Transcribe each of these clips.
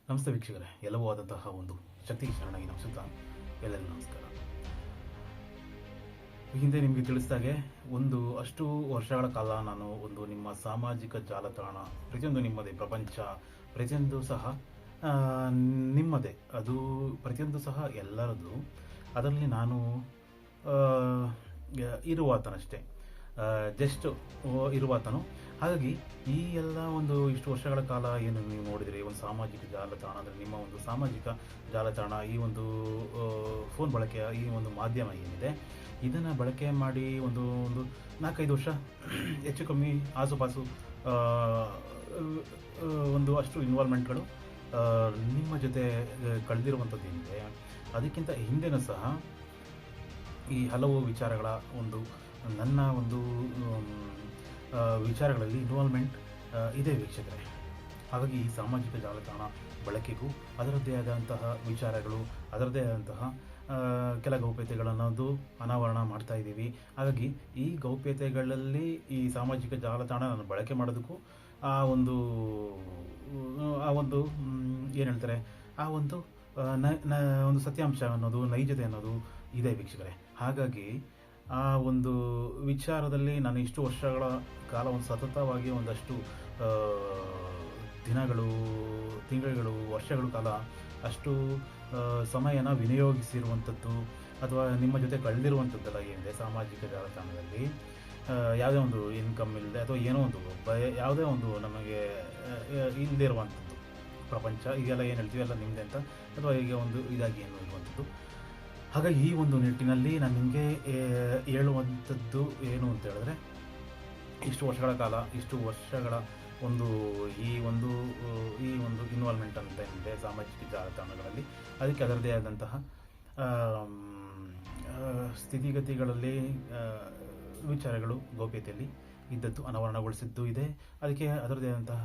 ನಮಸ್ತೆ ವೀಕ್ಷಕರೇ, ಎಲ್ಲವೂ ಆದಂತಹ ಒಂದು ಶಕ್ತಿಗೆ ಶರಣಾಗಿ ನಮಿಸುತ್ತಾ ಎಲ್ಲರಿಗೂ ನಮಸ್ಕಾರ. ಹಿಂದೆ ನಿಮಗೆ ತಿಳಿಸಿದಾಗೆ ಅಷ್ಟು ವರ್ಷಗಳ ಕಾಲ ನಾನು ನಿಮ್ಮ ಸಾಮಾಜಿಕ ಜಾಲತಾಣ ಪ್ರತಿಯೊಂದು ನಿಮ್ಮದೇ ಪ್ರಪಂಚ, ಪ್ರತಿಯೊಂದು ಸಹ ನಿಮ್ಮದೇ, ಅದು ಪ್ರತಿಯೊಂದು ಸಹ ಎಲ್ಲರದ್ದು. ಅದರಲ್ಲಿ ನಾನು ಇರುವಾತನಷ್ಟೇ, ಜಸ್ಟ್ ಇರುವಾತನು. ಹಾಗಾಗಿ ಈ ಎಲ್ಲ ಇಷ್ಟು ವರ್ಷಗಳ ಕಾಲ ಏನು ನೀವು ನೋಡಿದರೆ ಒಂದು ಸಾಮಾಜಿಕ ಜಾಲತಾಣ ಅಂದರೆ ನಿಮ್ಮ ಒಂದು ಸಾಮಾಜಿಕ ಜಾಲತಾಣ, ಈ ಒಂದು ಫೋನ್ ಬಳಕೆಯ ಈ ಒಂದು ಮಾಧ್ಯಮ ಏನಿದೆ, ಇದನ್ನು ಬಳಕೆ ಮಾಡಿ ಒಂದು 4-5 ವರ್ಷ ಹೆಚ್ಚು ಕಮ್ಮಿ ಆಸುಪಾಸು ಅಷ್ಟು ಇನ್ವಾಲ್ವ್ಮೆಂಟ್ಗಳು ನಿಮ್ಮ ಜೊತೆ ಕಳೆದಿರುವಂಥದ್ದು ಏನಿದೆ, ಅದಕ್ಕಿಂತ ಹಿಂದೆನೂ ಸಹ ಈ ಹಲವು ವಿಚಾರಗಳ ನನ್ನ ವಿಚಾರಗಳಲ್ಲಿ ಇನ್ವಾಲ್ವ್ಮೆಂಟ್ ಇದೆ ವೀಕ್ಷಕರೇ. ಹಾಗಾಗಿ ಈ ಸಾಮಾಜಿಕ ಜಾಲತಾಣ ಬಳಕೆಗೂ ಅದರದ್ದೇ ಆದಂತಹ ವಿಚಾರಗಳು, ಅದರದ್ದೇ ಆದಂತಹ ಕೆಲ ಗೌಪ್ಯತೆಗಳನ್ನೋದು ಅನಾವರಣ ಮಾಡ್ತಾ ಇದ್ದೀವಿ. ಹಾಗಾಗಿ ಈ ಗೌಪ್ಯತೆಗಳಲ್ಲಿ ಈ ಸಾಮಾಜಿಕ ಜಾಲತಾಣ ನಾನು ಬಳಕೆ ಮಾಡೋದಕ್ಕೂ ಏನು ಹೇಳ್ತಾರೆ, ಒಂದು ಸತ್ಯಾಂಶ ಅನ್ನೋದು, ನೈಜತೆ ಅನ್ನೋದು ಇದೆ ವೀಕ್ಷಕರೇ. ಹಾಗಾಗಿ ಆ ಒಂದು ವಿಚಾರದಲ್ಲಿ ನಾನು ಇಷ್ಟು ವರ್ಷಗಳ ಕಾಲ ಸತತವಾಗಿ ಒಂದಷ್ಟು ದಿನಗಳು, ತಿಂಗಳುಗಳು, ವರ್ಷಗಳ ಕಾಲ ಅಷ್ಟು ಸಮಯನ ವಿನಿಯೋಗಿಸಿರುವಂಥದ್ದು ಅಥವಾ ನಿಮ್ಮ ಜೊತೆ ಕಳೆದಿರುವಂಥದ್ದೆಲ್ಲ ಏನಿದೆ ಸಾಮಾಜಿಕ ಜಾಲತಾಣದಲ್ಲಿ, ಯಾವುದೇ ಒಂದು ಇನ್ಕಮ್ ಇಲ್ಲದೆ ಅಥವಾ ಏನೋ ಯಾವುದೇ ನಮಗೆ ಇಲ್ಲದೆ ಇರುವಂಥದ್ದು ಪ್ರಪಂಚ, ಈಗೆಲ್ಲ ಏನು ಹೇಳ್ತೀವಿ ಎಲ್ಲ ನಿಮ್ಮದೇ ಅಂತ, ಅಥವಾ ಈಗ ಇದಾಗಿ ಏನು ಇರುವಂಥದ್ದು. ಹಾಗಾಗಿ ಈ ನಿಟ್ಟಿನಲ್ಲಿ ನಾನು ನಿಮಗೆ ಹೇಳುವಂಥದ್ದು ಏನು ಅಂತ ಹೇಳಿದ್ರೆ, ಇಷ್ಟು ವರ್ಷಗಳ ಕಾಲ, ಇಷ್ಟು ವರ್ಷಗಳ ಈ ಇನ್ವಾಲ್ವ್ಮೆಂಟ್ ಅಂತ ಏನಿದೆ ಸಾಮಾಜಿಕ ಜಾಲತಾಣಗಳಲ್ಲಿ, ಅದಕ್ಕೆ ಅದರದೇ ಆದಂತಹ ಸ್ಥಿತಿಗತಿಗಳಲ್ಲಿ ವಿಚಾರಗಳು ಗೌಪ್ಯತೆಯಲ್ಲಿ ಇದ್ದದ್ದು ಅನಾವರಣಗೊಳಿಸಿದ್ದು ಇದೆ. ಅದಕ್ಕೆ ಅದರದೇ ಆದಂತಹ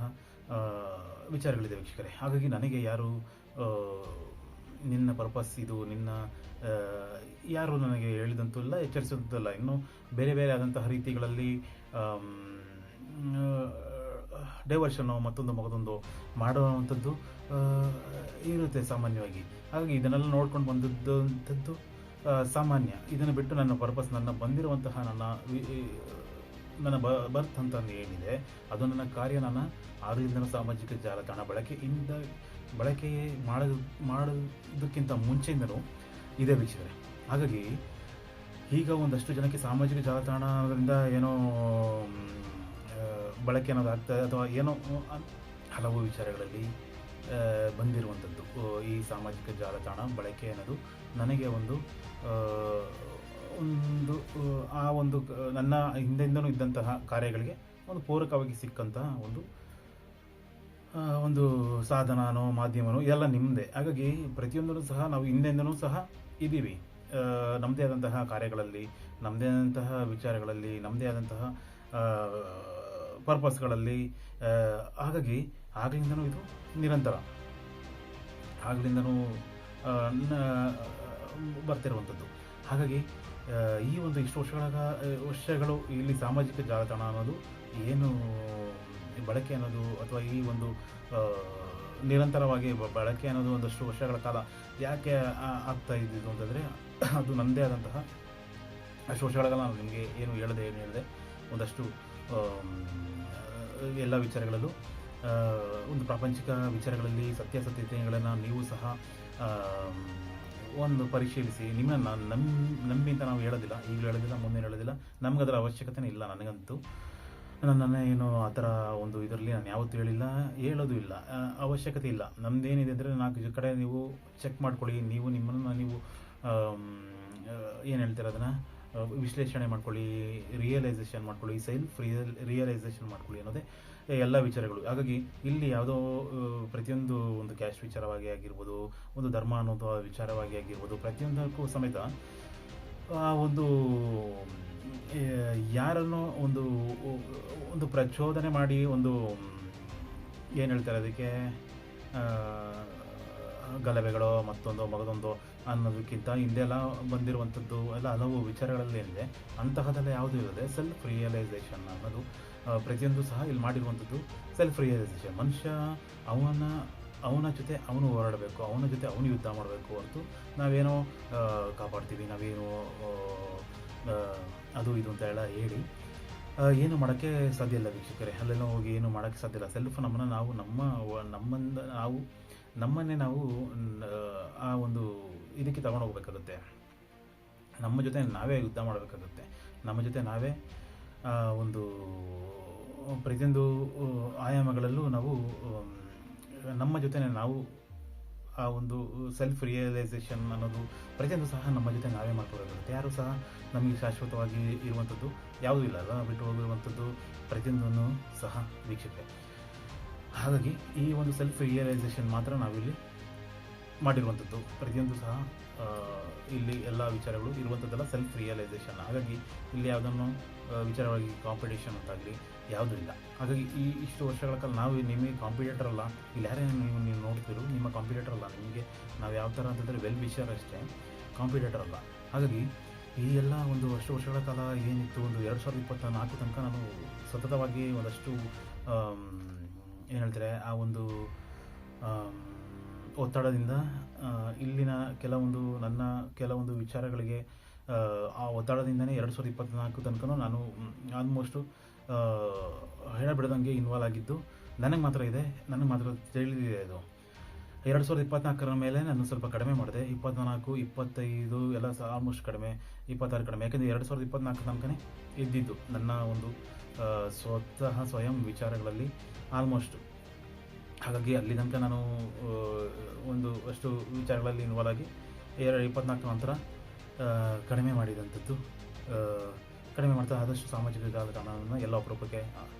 ವಿಚಾರಗಳಿದೆ ವೀಕ್ಷಕರೇ. ಹಾಗಾಗಿ ನನಗೆ ಯಾರು ನಿನ್ನ ಪರ್ಪಸ್ ಇದು, ಯಾರು ನನಗೆ ಹೇಳಿದಂತೂ ಇಲ್ಲ, ಎಚ್ಚರಿಸಿದಂತೂ ಇಲ್ಲ. ಇನ್ನು ಬೇರೆ ಬೇರೆ ಆದಂತಹ ರೀತಿಗಳಲ್ಲಿ ಡೈವರ್ಷನ್ನು ಮತ್ತೊಂದು ಮಾಡುವಂಥದ್ದು ಇರುತ್ತೆ ಸಾಮಾನ್ಯವಾಗಿ. ಹಾಗಾಗಿ ಇದನ್ನೆಲ್ಲ ನೋಡ್ಕೊಂಡು ಬಂದದ್ದು ಸಾಮಾನ್ಯ. ಇದನ್ನು ಬಿಟ್ಟು ನನ್ನ ಪರ್ಪಸ್, ಬಂದಿರುವಂತಹ ನನ್ನ ಬರ್ತ್ ಅಂತ ಏನಿದೆ, ಅದು ನನ್ನ ಕಾರ್ಯ, ನನ್ನ ಆರೋಗ್ಯದ ಸಾಮಾಜಿಕ ಜಾಲತಾಣ ಬಳಕೆ ಮಾಡೋದಕ್ಕಿಂತ ಮುಂಚೆಯಿಂದಲೂ ಇದೆ ವೀಕ್ಷಕರೇ. ಹಾಗಾಗಿ ಈಗ ಒಂದಷ್ಟು ಜನಕ್ಕೆ ಸಾಮಾಜಿಕ ಜಾಲತಾಣದಿಂದ ಏನೋ ಬಳಕೆ ಅನ್ನೋದಾಗ್ತದೆ, ಅಥವಾ ಏನೋ ಹಲವು ವಿಚಾರಗಳಲ್ಲಿ ಬಂದಿರುವಂಥದ್ದು ಈ ಸಾಮಾಜಿಕ ಜಾಲತಾಣ ಬಳಕೆ ಅನ್ನೋದು ನನಗೆ ನನ್ನ ಹಿಂದೆಂದನೂ ಇದ್ದಂತಹ ಕಾರ್ಯಗಳಿಗೆ ಪೂರಕವಾಗಿ ಸಿಕ್ಕಂತಹ ಒಂದು ಸಾಧನನೋ ಮಾಧ್ಯಮನೋ ಎಲ್ಲ ನಿಮ್ಮದೇ. ಹಾಗಾಗಿ ಪ್ರತಿಯೊಂದೂ ಸಹ ನಾವು ಹಿಂದೆಂದನೂ ಸಹ ಇದ್ದೀವಿ, ನಮ್ಮದೇ ಆದಂತಹ ಕಾರ್ಯಗಳಲ್ಲಿ, ನಮ್ಮದೇ ಆದಂತಹ ವಿಚಾರಗಳಲ್ಲಿ, ನಮ್ಮದೇ ಆದಂತಹ ಪರ್ಪಸ್ಗಳಲ್ಲಿ. ಹಾಗಾಗಿ ಆಗಲಿಂದನೂ ಇದು ನಿರಂತರ, ಆಗಲಿಂದನೂ ಬರ್ತಿರುವಂಥದ್ದು. ಹಾಗಾಗಿ ಈ ಇಷ್ಟು ವರ್ಷಗಳು ಇಲ್ಲಿ ಸಾಮಾಜಿಕ ಜಾಲತಾಣ ಅನ್ನೋದು ಏನು ಬಳಕೆ ಅನ್ನೋದು, ಅಥವಾ ಈ ನಿರಂತರವಾಗಿ ಬಳಕೆ ಅನ್ನೋದು ಒಂದಷ್ಟು ವರ್ಷಗಳ ಕಾಲ ಯಾಕೆ ಆಗ್ತಾ ಇದ್ದಿದ್ದು ಅಂತಂದರೆ, ಅದು ನನ್ನದೇ ಆದಂತಹ ಅಷ್ಟು ವರ್ಷಗಳ ಕಾಲ ನಾನು ನಿಮಗೆ ಏನು ಹೇಳಿದೆ ಒಂದಷ್ಟು ಎಲ್ಲ ವಿಚಾರಗಳಲ್ಲೂ ಪ್ರಾಪಂಚಿಕ ವಿಚಾರಗಳಲ್ಲಿ ಸತ್ಯಾಸತ್ಯತೆಗಳನ್ನು ನೀವು ಸಹ ಪರಿಶೀಲಿಸಿ, ನಿಮ್ಮನ್ನು ನಂಬಿ ಅಂತ ನಾವು ಹೇಳೋದಿಲ್ಲ, ಈಗಲೂ ಹೇಳೋದಿಲ್ಲ, ಮುಂದೆ ಹೇಳೋದಿಲ್ಲ, ನಮಗದರ ಅವಶ್ಯಕತೆನೇ ಇಲ್ಲ. ನನಗಂತೂ ನನ್ನ ಏನು ಆ ಥರ ಇದರಲ್ಲಿ ನಾನು ಯಾವತ್ತೂ ಹೇಳೋದು ಇಲ್ಲ, ಅವಶ್ಯಕತೆ ಇಲ್ಲ. ನಮ್ಮದೇನಿದೆ ಅಂದರೆ 4 ಕಡೆ ನೀವು ಚೆಕ್ ಮಾಡ್ಕೊಳ್ಳಿ, ನಿಮ್ಮನ್ನು ನೀವು ಏನು ಹೇಳ್ತೀರ ಅದನ್ನು ವಿಶ್ಲೇಷಣೆ ಮಾಡ್ಕೊಳ್ಳಿ, ರಿಯಲೈಸೇಷನ್ ಮಾಡ್ಕೊಳ್ಳಿ, ಸೆಲ್ಫ್ ರಿಯಲೈಸೇಷನ್ ಮಾಡ್ಕೊಳ್ಳಿ ಅನ್ನೋದೇ ಎಲ್ಲ ವಿಚಾರಗಳು. ಹಾಗಾಗಿ ಇಲ್ಲಿ ಯಾವುದೋ ಪ್ರತಿಯೊಂದು ಕ್ಯಾಸ್ಟ್ ವಿಚಾರವಾಗಿ ಆಗಿರ್ಬೋದು, ಧರ್ಮ ಅನ್ನೋದು ವಿಚಾರವಾಗಿ ಆಗಿರ್ಬೋದು, ಪ್ರತಿಯೊಂದಕ್ಕೂ ಸಮೇತ ಯಾರನ್ನು ಪ್ರಚೋದನೆ ಮಾಡಿ ಏನು ಹೇಳ್ತಾರೆ ಅದಕ್ಕೆ, ಗಲಭೆಗಳೋ ಮಗದೊಂದು ಅನ್ನೋದಕ್ಕಿಂತ ಹಿಂದೆಲ್ಲ ಬಂದಿರುವಂಥದ್ದು ಎಲ್ಲ ಹಲವು ವಿಚಾರಗಳಲ್ಲಿ ಏನಿದೆ ಅಂತಹದೆಲ್ಲ ಯಾವುದೂ ಇರದೆ ಸೆಲ್ಫ್ ರಿಯಲೈಸೇಷನ್ ಅನ್ನೋದು ಪ್ರತಿಯೊಂದು ಸಹ ಇಲ್ಲಿ ಮಾಡಿರುವಂಥದ್ದು. ಸೆಲ್ಫ್ ರಿಯಲೈಸೇಷನ್, ಮನುಷ್ಯ ಅವನ ಜೊತೆ ಅವನು ಹೋರಾಡಬೇಕು, ಅವನ ಜೊತೆ ಅವನು ಯುದ್ಧ ಮಾಡಬೇಕು ಹೊರತು ನಾವೇನೋ ಕಾಪಾಡ್ತೀವಿ, ನಾವೇನೋ ಆ, ಅದು ಇದು ಅಂತ ಹೇಳಿ ಏನು ಮಾಡೋಕ್ಕೆ ಸಾಧ್ಯ ಇಲ್ಲ ವೀಕ್ಷಕರೇ. ಅಲ್ಲೆಲ್ಲ ಹೋಗಿ ಏನು ಮಾಡೋಕ್ಕೆ ಸಾಧ್ಯ ಇಲ್ಲ. ಸೆಲ್ಫ್ ನಮ್ಮನ್ನು ನಾವು ನಮ್ಮಿಂದ ನಾವು ನಮ್ಮನ್ನೇ ನಾವು ಆ ಒಂದು ಇದಕ್ಕೆ ತಗೊಂಡೋಗ್ಬೇಕಾಗುತ್ತೆ. ನಮ್ಮ ಜೊತೆ ನಾವೇ ಯುದ್ಧ ಮಾಡಬೇಕಾಗುತ್ತೆ. ನಮ್ಮ ಜೊತೆ ನಾವೇ ಒಂದು ಪ್ರತಿಯೊಂದು ಆಯಾಮಗಳಲ್ಲೂ ನಾವು ನಮ್ಮ ಜೊತೆ ನಾವು ಆ ಒಂದು ಸೆಲ್ಫ್ ರಿಯಲೈಸೇಷನ್ ಅನ್ನೋದು ಪ್ರತಿಯೊಂದು ಸಹ ನಮ್ಮ ಜೊತೆ ನಾವೇ ಮಾಡ್ಕೋಬೇಕಾಗುತ್ತೆ. ಯಾರೂ ಸಹ ನಮಗೆ ಶಾಶ್ವತವಾಗಿ ಇರುವಂಥದ್ದು ಯಾವುದೂ ಇಲ್ಲ ಅಲ್ಲ, ಬಿಟ್ಟು ಹೋಗಿರುವಂಥದ್ದು ಪ್ರತಿಯೊಂದನ್ನು ಸಹ ವೀಕ್ಷಕರೇ. ಹಾಗಾಗಿ ಈ ಒಂದು ಸೆಲ್ಫ್ ರಿಯಲೈಸೇಷನ್ ಮಾತ್ರ ನಾವಿಲ್ಲಿ ಮಾಡಿರುವಂಥದ್ದು. ಪ್ರತಿಯೊಂದು ಸಹ ಇಲ್ಲಿ ಎಲ್ಲ ವಿಚಾರಗಳು ಇರುವಂಥದ್ದೆಲ್ಲ ಸೆಲ್ಫ್ ರಿಯಲೈಸೇಷನ್. ಹಾಗಾಗಿ ಇಲ್ಲಿ ಯಾವುದನ್ನು ವಿಚಾರವಾಗಿ ಕಾಂಪಿಟೇಷನ್ ಅಂತಾಗಲಿ ಯಾವುದೂ ಇಲ್ಲ. ಹಾಗಾಗಿ ಇಷ್ಟು ವರ್ಷಗಳ ಕಾಲ ನಾವು ನಿಮಗೆ ಕಾಂಪಿಟೇಟರ್ ಅಲ್ಲ, ಇಲ್ಲಿ ಯಾರೇ ನೀವು ನೋಡ್ತಿರೋ ನಿಮ್ಮ ಕಾಂಪಿಟೇಟರ್ ಅಲ್ಲ. ನಿಮಗೆ ನಾವು ಯಾವ ಥರ ಅಂತಂದರೆ ವೆಲ್ ವಿಷರ್ ಅಷ್ಟೇ, ಕಾಂಪಿಟೇಟರ್ ಅಲ್ಲ. ಹಾಗಾಗಿ ಈ ಎಲ್ಲ ಒಂದು ವರ್ಷಗಳ ಕಾಲ ಏನಿತ್ತು, ಒಂದು 2024 ತನಕ ನಾನು ಸತತವಾಗಿ ಒಂದಷ್ಟು ಏನು ಹೇಳ್ತಾರೆ ಆ ಒಂದು ಒತ್ತಡದಿಂದ ಇಲ್ಲಿನ ನನ್ನ ಕೆಲವೊಂದು ವಿಚಾರಗಳಿಗೆ ಆ ಒತ್ತಡದಿಂದನೇ 2024 ತನಕ ನಾನು ಆಲ್ಮೋಸ್ಟು ಬಿಡದಂಗೆ ಇನ್ವಾಲ್ವ್ ಆಗಿದ್ದು ನನಗೆ ಮಾತ್ರ ತಿಳಿದಿದೆ. ಅದು 2024 ಮೇಲೆ ನಾನು ಸ್ವಲ್ಪ ಕಡಿಮೆ ಮಾಡಿದೆ. 24, 25 ಎಲ್ಲ ಆಲ್ಮೋಸ್ಟ್ ಕಡಿಮೆ, 26 ಕಡಿಮೆ. ಯಾಕೆಂದರೆ 2024 ತನಕನೇ ಇದ್ದಿದ್ದು ನನ್ನ ಒಂದು ಸ್ವಯಂ ವಿಚಾರಗಳಲ್ಲಿ ಆಲ್ಮೋಸ್ಟ್. ಹಾಗಾಗಿ ಅಲ್ಲಿ ತನಕ ನಾನು ಒಂದು ಅಷ್ಟು ವಿಚಾರಗಳಲ್ಲಿ ಇನ್ವಾಲ್ವ್ ಆಗಿ 24 ನಂತರ ಕಡಿಮೆ ಮಾಡಿದಂಥದ್ದು. ಕಡಿಮೆ ಮಾಡ್ತಾ ಆದಷ್ಟು ಸಾಮಾಜಿಕ ಜಾಲತಾಣವನ್ನು ಎಲ್ಲ ಅಪರೂಪಕ್ಕೆ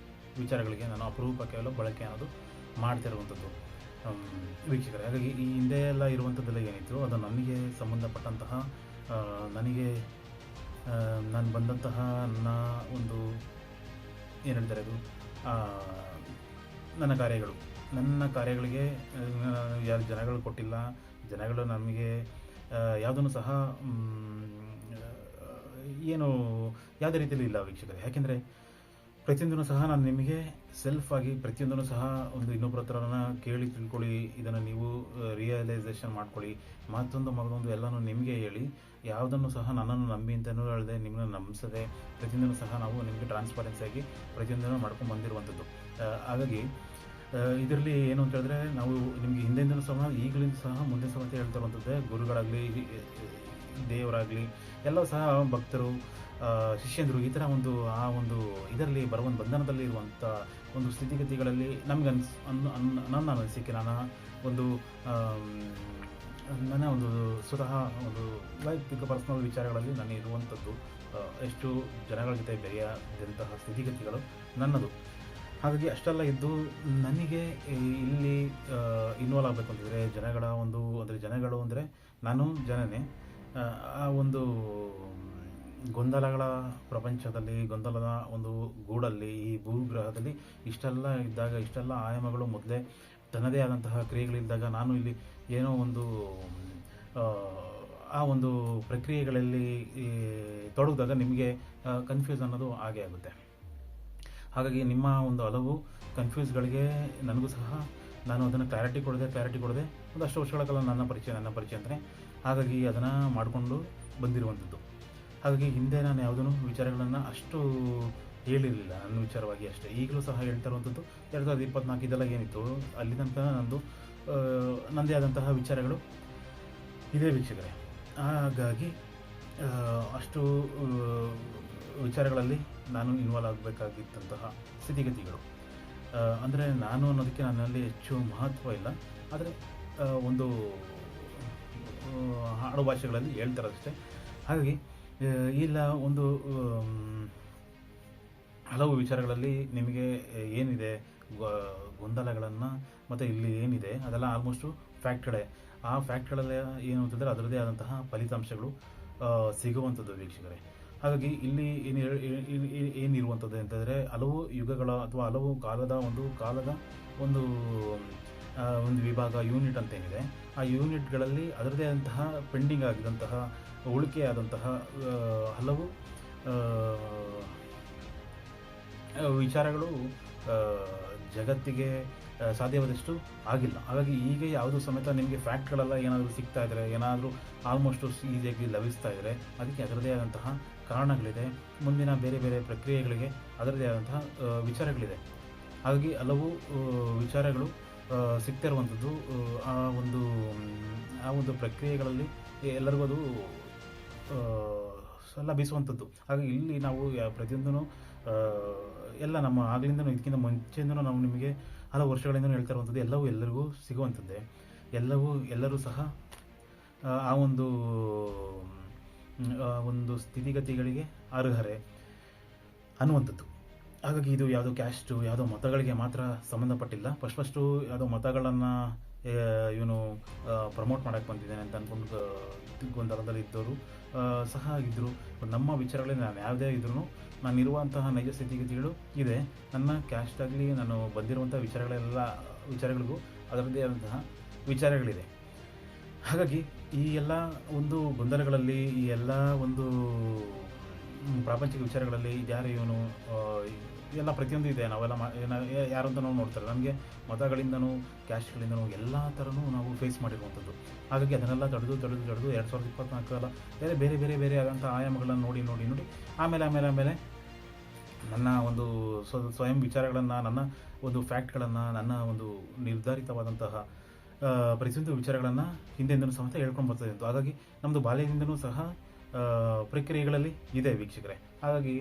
ವಿಚಾರಗಳಿಗೆ ನಾನು ಅಪರೂಪಕ್ಕೆ ಎಲ್ಲ ಬಳಕೆ ಅನ್ನೋದು ಮಾಡ್ತಿರುವಂಥದ್ದು ವೀಕ್ಷಕರೇ. ಹಾಗಾಗಿ ಈ ಹಿಂದೆ ಎಲ್ಲ ಇರುವಂಥದ್ದೆಲ್ಲ ಏನಿತ್ತು ಅದು ನನಗೆ ಸಂಬಂಧಪಟ್ಟಂತಹ ನಾನು ಬಂದಂತಹ ನನ್ನ ಒಂದು ಏನು ಹೇಳ್ತಾರೆ ಅದು ನನ್ನ ಕಾರ್ಯಗಳಿಗೆ ಯಾರು ಜನಗಳು ಕೊಟ್ಟಿಲ್ಲ. ಜನಗಳು ನಮಗೆ ಯಾವುದನ್ನು ಸಹ ಏನು ಯಾವುದೇ ರೀತಿಯಲ್ಲಿ ಇಲ್ಲ ವೀಕ್ಷಕರೇ. ಯಾಕೆಂದರೆ ಪ್ರತಿಯೊಂದನ್ನು ಸಹ ನಾನು ನಿಮಗೆ ಸೆಲ್ಫ್ ಆಗಿ ಪ್ರತಿಯೊಂದನ್ನು ಸಹ ಒಂದು ಇನ್ನೊಬ್ಬರ ಹತ್ರನ ಕೇಳಿ ತಿಳ್ಕೊಳ್ಳಿ, ಇದನ್ನು ನೀವು ರಿಯಲೈಸೇಷನ್ ಮಾಡ್ಕೊಳ್ಳಿ, ಮತ್ತೊಂದು ಎಲ್ಲನೂ ನಿಮಗೆ ಹೇಳಿ, ಯಾವುದನ್ನು ಸಹ ನನ್ನನ್ನು ನಂಬಿ ಅಂತಲೂ ಹೇಳಿದೆ, ನಿಮ್ಮನ್ನು ನಂಬಿಸದೆ ಪ್ರತಿಯೊಂದನ್ನು ಸಹ ನಾವು ನಿಮಗೆ ಟ್ರಾನ್ಸ್ಪರೆನ್ಸಿಯಾಗಿ ಪ್ರತಿಯೊಂದನ್ನು ಮಾಡ್ಕೊಂಡು ಬಂದಿರುವಂಥದ್ದು. ಹಾಗಾಗಿ ಇದರಲ್ಲಿ ಏನು ಅಂತ ಹೇಳಿದ್ರೆ ನಾವು ನಿಮಗೆ ಹಿಂದೆಂದೂ ಸಹ ಈಗಲಿಂದ ಸಹ ಮುಂದೆ ಸಹ ಹೇಳ್ತಾ ಇರುವಂಥದ್ದೇ, ಗುರುಗಳಾಗಲಿ ದೇವರಾಗಲಿ ಎಲ್ಲವೂ ಸಹ ಭಕ್ತರು ಶಿಷ್ಯಂದರು ಈ ಥರ ಆ ಒಂದು ಇದರಲ್ಲಿ ಬರುವಂಥ ಬಂಧನದಲ್ಲಿ ಇರುವಂಥ ಒಂದು ಸ್ಥಿತಿಗತಿಗಳಲ್ಲಿ ನಮಗೆ ನನ್ನ ಅನಿಸಿಕೆ, ನನ್ನ ಒಂದು ಸ್ವತಃ ಒಂದು ವೈಯಕ್ತಿಕ ಪರ್ಸನಲ್ ವಿಚಾರಗಳಲ್ಲಿ ನಾನು ಇರುವಂಥದ್ದು ಎಷ್ಟು ಜನಗಳ ಜೊತೆ ಬೆರೆಯದಂತಹ ಸ್ಥಿತಿಗತಿಗಳು ನನ್ನದು. ಹಾಗಾಗಿ ಅಷ್ಟೆಲ್ಲ ಇದ್ದು ನನಗೆ ಇಲ್ಲಿ ಇನ್ವಾಲ್ವ್ ಆಗಬೇಕು ಅಂತಂದರೆ ಜನಗಳು ಅಂದರೆ ನಾನು ಜನನೇ. ಆ ಒಂದು ಗೊಂದಲಗಳ ಪ್ರಪಂಚದಲ್ಲಿ, ಗೊಂದಲದ ಒಂದು ಗೂಡಲ್ಲಿ, ಈ ಭೂಗ್ರಹದಲ್ಲಿ ಇಷ್ಟೆಲ್ಲ ಇದ್ದಾಗ, ಇಷ್ಟೆಲ್ಲ ಆಯಾಮಗಳು ಮೊದಲೇ ತನ್ನದೇ ಆದಂತಹ ಕ್ರಿಯೆಗಳಿದ್ದಾಗ ನಾನು ಇಲ್ಲಿ ಏನೋ ಒಂದು ಆ ಒಂದು ಪ್ರಕ್ರಿಯೆಗಳಲ್ಲಿ ತೊಡಗಿದಾಗ ನಿಮಗೆ ಕನ್ಫ್ಯೂಸ್ ಅನ್ನೋದು ಆಗೇ ಆಗುತ್ತೆ. ಹಾಗಾಗಿ ನಿಮ್ಮ ಒಂದು ಹಲವು ಕನ್ಫ್ಯೂಸ್ಗಳಿಗೆ ನನಗೂ ಸಹ ನಾನು ಅದನ್ನು ಕ್ಲಾರಿಟಿ ಕೊಡದೆ ಒಂದಷ್ಟು ವರ್ಷಗಳ ಕಾಲ ನನ್ನ ಪರಿಚಯ ಅಂತಲೇ ಹಾಗಾಗಿ ಅದನ್ನು ಮಾಡಿಕೊಂಡು ಬಂದಿರುವಂಥದ್ದು. ಹಾಗಾಗಿ ಹಿಂದೆ ನಾನು ಯಾವುದೂ ವಿಚಾರಗಳನ್ನು ಅಷ್ಟು ಹೇಳಿರಲಿಲ್ಲ, ನನ್ನ ವಿಚಾರವಾಗಿ ಅಷ್ಟೇ. ಈಗಲೂ ಸಹ ಹೇಳ್ತಾ ಇರುವಂಥದ್ದು 2024 ಇದೆಲ್ಲ ಏನಿತ್ತು ಅಲ್ಲಿ ತನಕ ನನ್ನದೇ ಆದಂತಹ ವಿಚಾರಗಳು ಇದೇ ವೀಕ್ಷಕರೇ. ಹಾಗಾಗಿ ಅಷ್ಟು ವಿಚಾರಗಳಲ್ಲಿ ನಾನು ಇನ್ವಾಲ್ವ್ ಆಗಬೇಕಾಗಿದ್ದಂತಹ ಸ್ಥಿತಿಗತಿಗಳು ಅಂದರೆ ನಾನು ಅನ್ನೋದಕ್ಕೆ ನನ್ನಲ್ಲಿ ಹೆಚ್ಚು ಮಹತ್ವ ಇಲ್ಲ. ಆದರೆ ಒಂದು ಆಡು ಭಾಷೆಗಳಲ್ಲಿ ಹೇಳ್ತಾರಷ್ಟೇ. ಹಾಗಾಗಿ ಇಲ್ಲ ಒಂದು ಹಲವು ವಿಚಾರಗಳಲ್ಲಿ ನಿಮಗೆ ಏನಿದೆ ಗೊಂದಲಗಳನ್ನು ಮತ್ತು ಇಲ್ಲಿ ಏನಿದೆ ಅದೆಲ್ಲ ಆಲ್ಮೋಸ್ಟು ಫ್ಯಾಕ್ಟ್ಗಳೇ. ಆ ಫ್ಯಾಕ್ಟ್ಗಳಲ್ಲಿ ಏನು ಅಂತಂದರೆ ಅದರದ್ದೇ ಆದಂತಹ ಫಲಿತಾಂಶಗಳು ಸಿಗುವಂಥದ್ದು ವೀಕ್ಷಕರೇ. ಹಾಗಾಗಿ ಇಲ್ಲಿ ಏನಿರುವಂಥದ್ದು ಅಂತಂದರೆ ಹಲವು ಯುಗಗಳ ಅಥವಾ ಹಲವು ಕಾಲದ ಒಂದು ವಿಭಾಗ ಯೂನಿಟ್ ಅಂತ ಏನಿದೆ, ಆ ಯೂನಿಟ್ಗಳಲ್ಲಿ ಅದರದೇ ಆದಂತಹ ಪೆಂಡಿಂಗ್ ಆಗಿದಂತಹ ಉಳಿಕೆಯಾದಂತಹ ಹಲವು ವಿಚಾರಗಳು ಜಗತ್ತಿಗೆ ಸಾಧ್ಯವಾದಷ್ಟು ಆಗಿಲ್ಲ. ಹಾಗಾಗಿ ಈಗ ಯಾವುದು ಸಮೇತ ನಿಮಗೆ ಫ್ಯಾಕ್ಟ್ಗಳೆಲ್ಲ ಏನಾದರೂ ಸಿಗ್ತಾ ಇದ್ದರೆ, ಏನಾದರೂ ಆಲ್ಮೋಸ್ಟು ಈಸಿಯಾಗಿ ಲಭಿಸ್ತಾ ಇದ್ದರೆ ಅದಕ್ಕೆ ಅದರದೇ ಆದಂತಹ ಕಾರಣಗಳಿದೆ. ಮುಂದಿನ ಬೇರೆ ಬೇರೆ ಪ್ರಕ್ರಿಯೆಗಳಿಗೆ ಅದರದೇ ಆದಂತಹ ವಿಚಾರಗಳಿದೆ. ಹಾಗಾಗಿ ಹಲವು ವಿಚಾರಗಳು ಸಿಗ್ತಿರುವಂಥದ್ದು ಆ ಒಂದು ಪ್ರಕ್ರಿಯೆಗಳಲ್ಲಿ ಎಲ್ಲರಿಗೂ ಅದು ಲಭಿಸುವಂಥದ್ದು. ಹಾಗಾಗಿ ಇಲ್ಲಿ ನಾವು ಪ್ರತಿಯೊಂದೂ ಎಲ್ಲ ನಮ್ಮ ಆಗಲಿಂದನೂ ಇದಕ್ಕಿಂತ ಮುಂಚೆಯಿಂದನೂ ನಾವು ನಿಮಗೆ ಹಲವು ವರ್ಷಗಳಿಂದನೂ ಹೇಳ್ತಾ ಇರುವಂಥದ್ದು ಎಲ್ಲವೂ ಎಲ್ಲರಿಗೂ ಸಿಗುವಂಥದ್ದೇ. ಎಲ್ಲರೂ ಸಹ ಆ ಒಂದು ಸ್ಥಿತಿಗತಿಗಳಿಗೆ ಅರ್ಹರೇ ಅನ್ನುವಂಥದ್ದು. ಹಾಗಾಗಿ ಇದು ಯಾವುದೋ ಕ್ಯಾಸ್ಟು, ಯಾವುದೋ ಮತಗಳಿಗೆ ಮಾತ್ರ ಸಂಬಂಧಪಟ್ಟಿಲ್ಲ. ಫಸ್ಟು ಯಾವುದೋ ಮತಗಳನ್ನು ಇವನು ಪ್ರಮೋಟ್ ಮಾಡೋಕ್ಕೆ ಬಂದಿದ್ದೇನೆ ಅಂತ ಅಂದ್ಕೊಂಡು ಗೊಂದಲದಲ್ಲಿ ಇದ್ದವರು ಸಹ ಇದ್ದರು. ನಮ್ಮ ವಿಚಾರಗಳಲ್ಲಿ ನಾನು ಯಾವುದೇ ಇದ್ರೂ ನಾನಿರುವಂತಹ ನೈಜ ಸ್ಥಿತಿಗತಿಗಳು ಇದೆ. ನನ್ನ ಕ್ಯಾಸ್ಟ್ ಆಗಲಿ, ನಾನು ಬಂದಿರುವಂಥ ವಿಚಾರಗಳಿಗೂ ಅದರದ್ದೇ ಆದಂತಹ ವಿಚಾರಗಳಿದೆ. ಹಾಗಾಗಿ ಈ ಎಲ್ಲ ಒಂದು ಗೊಂದಲಗಳಲ್ಲಿ, ಈ ಎಲ್ಲ ಒಂದು ಪ್ರಾಪಂಚಿಕ ವಿಚಾರಗಳಲ್ಲಿ ಯಾರು ಇವನು ಎಲ್ಲ ಪ್ರತಿಯೊಂದು ಇದೆ. ನಾವೆಲ್ಲ ಯಾರು ಅಂತ ನಾವು ನೋಡ್ತಾರೆ. ನಮಗೆ ಮತಗಳಿಂದನೂ ಕ್ಯಾಸ್ಟ್ಗಳಿಂದನೂ ಎಲ್ಲ ಥರನೂ ನಾವು ಫೇಸ್ ಮಾಡಿರುವಂಥದ್ದು. ಹಾಗಾಗಿ ಅದನ್ನೆಲ್ಲ ತಡೆದು 2024 ಬೇರೆ ಬೇರೆ ಬೇರೆ ಆದಂಥ ಆಯಾಮಗಳನ್ನು ನೋಡಿ ಆಮೇಲೆ ನನ್ನ ಒಂದು ಸ್ವಯಂ ವಿಚಾರಗಳನ್ನು, ನನ್ನ ಒಂದು ಫ್ಯಾಕ್ಟ್ಗಳನ್ನು, ನನ್ನ ಒಂದು ನಿರ್ಧಾರಿತವಾದಂತಹ ಪ್ರತಿಯೊಂದು ವಿಚಾರಗಳನ್ನು ಹಿಂದೆಂದನೂ ಸಮೇತ ಹೇಳ್ಕೊಂಡು ಬರ್ತಾ ಇತ್ತು. ಹಾಗಾಗಿ ನಮ್ಮದು ಬಾಲ್ಯದಿಂದನೂ ಸಹ ಪ್ರಕ್ರಿಯೆಗಳಲ್ಲಿ ಇದೆ ವೀಕ್ಷಕರೇ. ಹಾಗಾಗಿ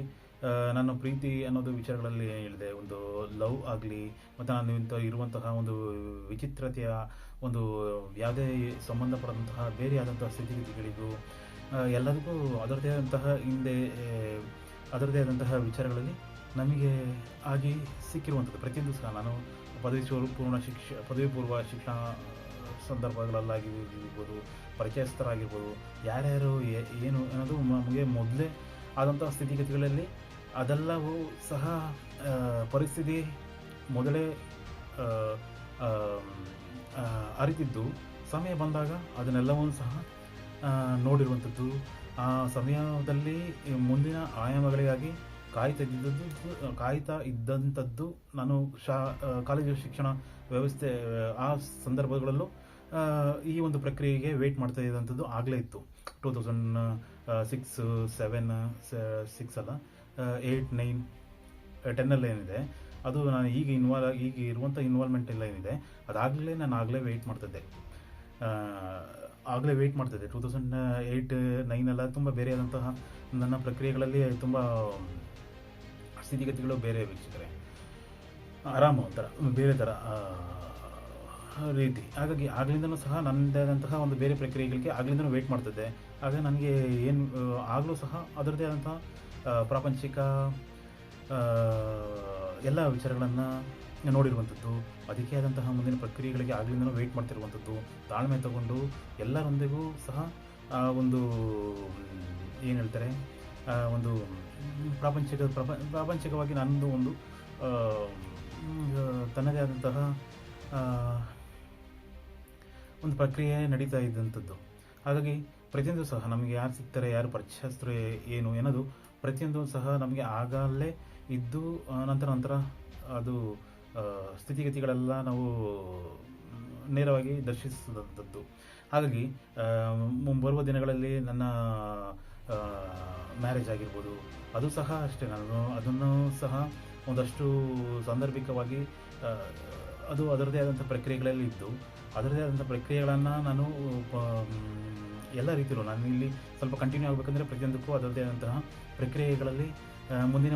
ನನ್ನ ಪ್ರೀತಿ ಅನ್ನೋದು ವಿಚಾರಗಳಲ್ಲಿ ಹೇಳಿದೆ. ಒಂದು ಲವ್ ಆಗಲಿ, ಮತ್ತು ನಾನು ಇರುವಂತಹ ಒಂದು ವಿಚಿತ್ರತೆಯ ಒಂದು ಯಾವುದೇ ಸಂಬಂಧಪಟ್ಟಂತಹ ಬೇರೆ ಆದಂತಹ ಸ್ಥಿತಿಗತಿಗಳಿಗೂ ಎಲ್ಲದಕ್ಕೂ ಅದರದೇ ಆದಂತಹ ವಿಚಾರಗಳಲ್ಲಿ ನಮಗೆ ಆಗಿ ಸಿಕ್ಕಿರುವಂಥದ್ದು. ಪ್ರತಿಯೊಂದು ಸಹ ನಾನು ಪದವಿ ಪೂರ್ವ ಶಿಕ್ಷಣ ಸಂದರ್ಭಗಳಲ್ಲಾಗಿರ್ಬೋದು, ಪರಿಚಯಸ್ಥರಾಗಿರ್ಬೋದು, ಯಾರ್ಯಾರು ಏನು ಅನ್ನೋದು ನಮಗೆ ಮೊದಲೇ ಆದಂತಹ ಸ್ಥಿತಿಗತಿಗಳಲ್ಲಿ ಅದೆಲ್ಲವೂ ಸಹ ಪರಿಸ್ಥಿತಿ ಮೊದಲೇ ಅರಿತಿದ್ದು, ಸಮಯ ಬಂದಾಗ ಅದನ್ನೆಲ್ಲವೂ ಸಹ ನೋಡಿರುವಂಥದ್ದು. ಆ ಸಮಯದಲ್ಲಿ ಮುಂದಿನ ಆಯಾಮಗಳಿಗಾಗಿ ಕಾಯ್ತಾ ಇದ್ದಂಥದ್ದು ನಾನು ಕಾಲೇಜು ಶಿಕ್ಷಣ ವ್ಯವಸ್ಥೆ ಆ ಸಂದರ್ಭಗಳಲ್ಲೂ ಈ ಒಂದು ಪ್ರಕ್ರಿಯೆಗೆ ವೇಟ್ ಮಾಡ್ತಾ ಇದ್ದಂಥದ್ದು ಆಗಲೇ ಇತ್ತು. 2006, 7, 6 ಅಲ್ಲ, 8, 9, 10 ಏನಿದೆ ಅದು ನಾನು ಈಗ ಇರುವಂಥ ಇನ್ವಾಲ್ವ್ಮೆಂಟ್ ಎಲ್ಲ ಏನಿದೆ ಅದಾಗಲೇ ನಾನು ಆಗಲೇ ವೆಯ್ಟ್ ಮಾಡ್ತಿದ್ದೆ. 2008, 9 ಎಲ್ಲ ತುಂಬ ಬೇರೆ ಆದಂತಹ ನನ್ನ ಪ್ರಕ್ರಿಯೆಗಳಲ್ಲಿ ತುಂಬ ಸ್ಥಿತಿಗತಿಗಳು ಬೇರೆ ವೀಕ್ಷಕರೇ, ಆರಾಮ ಒಂಥರ ಬೇರೆ ಥರ ರೀತಿ. ಹಾಗಾಗಿ ಆಗ್ಲಿಂದನೂ ಸಹ ನನ್ನದೇ ಆದಂತಹ ಒಂದು ಬೇರೆ ಪ್ರಕ್ರಿಯೆಗಳಿಗೆ ಆಗ್ಲಿಂದನೂ ವೆಯ್ಟ್ ಮಾಡ್ತಿದ್ದೆ. ಆಗ ನನಗೆ ಆಗಲೂ ಸಹ ಅದರದ್ದೇ ಆದಂತಹ ಪ್ರಾಪಂಚಿಕ ಎಲ್ಲ ವಿಚಾರಗಳನ್ನು ನೋಡಿರುವಂಥದ್ದು, ಅದಕ್ಕೆ ಆದಂತಹ ಮುಂದಿನ ಪ್ರಕ್ರಿಯೆಗಳಿಗೆ ಆಗ್ಲಿಂದನೂ ವೆಯ್ಟ್ ಮಾಡ್ತಿರುವಂಥದ್ದು, ತಾಳ್ಮೆ ತಗೊಂಡು ಎಲ್ಲರೊಂದಿಗೂ ಸಹ ಒಂದು ಏನು ಹೇಳ್ತಾರೆ, ಒಂದು ಪ್ರಾಪಂಚಿಕವಾಗಿ ನನ್ನದು ಒಂದು ತನ್ನದೇ ಆದಂತಹ ಒಂದು ಪ್ರಕ್ರಿಯೆ ನಡೀತಾ ಇದ್ದಂಥದ್ದು. ಹಾಗಾಗಿ ಪ್ರತಿಯೊಂದು ಸಹ ನಮಗೆ ಯಾರು ಸಿಗ್ತಾರೆ, ಯಾರು ಪರಿಚಯಸ್ಥರು ಏನು ಅನ್ನೋದು ಪ್ರತಿಯೊಂದು ಸಹ ನಮಗೆ ಆಗಲೇ ಇದ್ದು ನಂತರ ಅದು ಸ್ಥಿತಿಗತಿಗಳೆಲ್ಲ ನಾವು ನೇರವಾಗಿ ದರ್ಶಿಸಿದಂಥದ್ದು. ಹಾಗಾಗಿ ಮುಂಬರುವ ದಿನಗಳಲ್ಲಿ ನನ್ನ ಮ್ಯಾರೇಜ್ ಆಗಿರ್ಬೋದು, ಅದು ಸಹ ಅಷ್ಟೇ. ನಾನು ಅದನ್ನು ಸಹ ಒಂದಷ್ಟು ಸಾಂದರ್ಭಿಕವಾಗಿ ಅದು ಅದರದೇ ಆದಂಥ ಪ್ರಕ್ರಿಯೆಗಳಲ್ಲಿ ಇದ್ದು, ಅದರದೇ ಆದಂಥ ಪ್ರಕ್ರಿಯೆಗಳನ್ನು ನಾನು ಎಲ್ಲ ರೀತಿಯಲ್ಲೂ ನಾನು ಇಲ್ಲಿ ಸ್ವಲ್ಪ ಕಂಟಿನ್ಯೂ ಆಗಬೇಕಂದ್ರೆ ಪ್ರತಿಯೊಂದಕ್ಕೂ ಅದರದೇ ಆದಂತಹ ಪ್ರಕ್ರಿಯೆಗಳಲ್ಲಿ ಮುಂದಿನ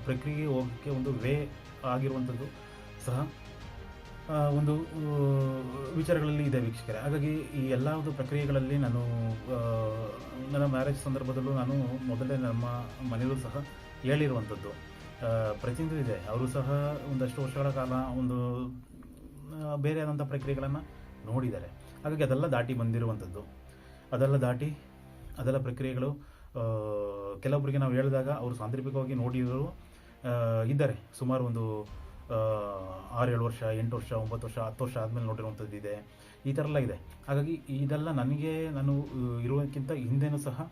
ಪ್ರಕ್ರಿಯೆಗೆ ಹೋಗೋಕ್ಕೆ ಒಂದು ವೇ ಆಗಿರುವಂಥದ್ದು ಸಹ ಒಂದು ವಿಚಾರಗಳಲ್ಲಿ ಇದೆ ವೀಕ್ಷಕರೇ. ಹಾಗಾಗಿ ಈ ಎಲ್ಲ ಒಂದು ಪ್ರಕ್ರಿಯೆಗಳಲ್ಲಿ ನಾನು ನನ್ನ ಮ್ಯಾರೇಜ್ ಸಂದರ್ಭದಲ್ಲೂ ನಾನು ಮೊದಲೇ ನಮ್ಮ ಮನೆಯಲ್ಲೂ ಸಹ ಹೇಳಿರುವಂಥದ್ದು ಪ್ರತಿಯೊಂದು ಇದೆ. ಅವರು ಸಹ ಒಂದಷ್ಟು ವರ್ಷಗಳ ಕಾಲ ಒಂದು ಬೇರೆ ಆದಂಥ ಪ್ರಕ್ರಿಯೆಗಳನ್ನು ನೋಡಿದ್ದಾರೆ. ಹಾಗಾಗಿ ಅದೆಲ್ಲ ದಾಟಿ ಬಂದಿರುವಂಥದ್ದು, ಅದೆಲ್ಲ ಪ್ರಕ್ರಿಯೆಗಳು ಕೆಲವೊಬ್ಬರಿಗೆ ನಾವು ಹೇಳಿದಾಗ ಅವರು ಸಾಂದರ್ಭಿಕವಾಗಿ ನೋಡಿರೋರು ಇದ್ದಾರೆ. ಸುಮಾರು ಒಂದು 6-7 ವರ್ಷ, 8 ವರ್ಷ, 9 ವರ್ಷ, 10 ವರ್ಷ ಆದಮೇಲೆ ನೋಡಿರುವಂಥದ್ದು ಇದೆ. ಈ ಥರ ಎಲ್ಲ ಇದೆ. ಹಾಗಾಗಿ ಇದೆಲ್ಲ ನಾನು ಇರುವುದಕ್ಕಿಂತ ಹಿಂದೆನೂ ಸಹ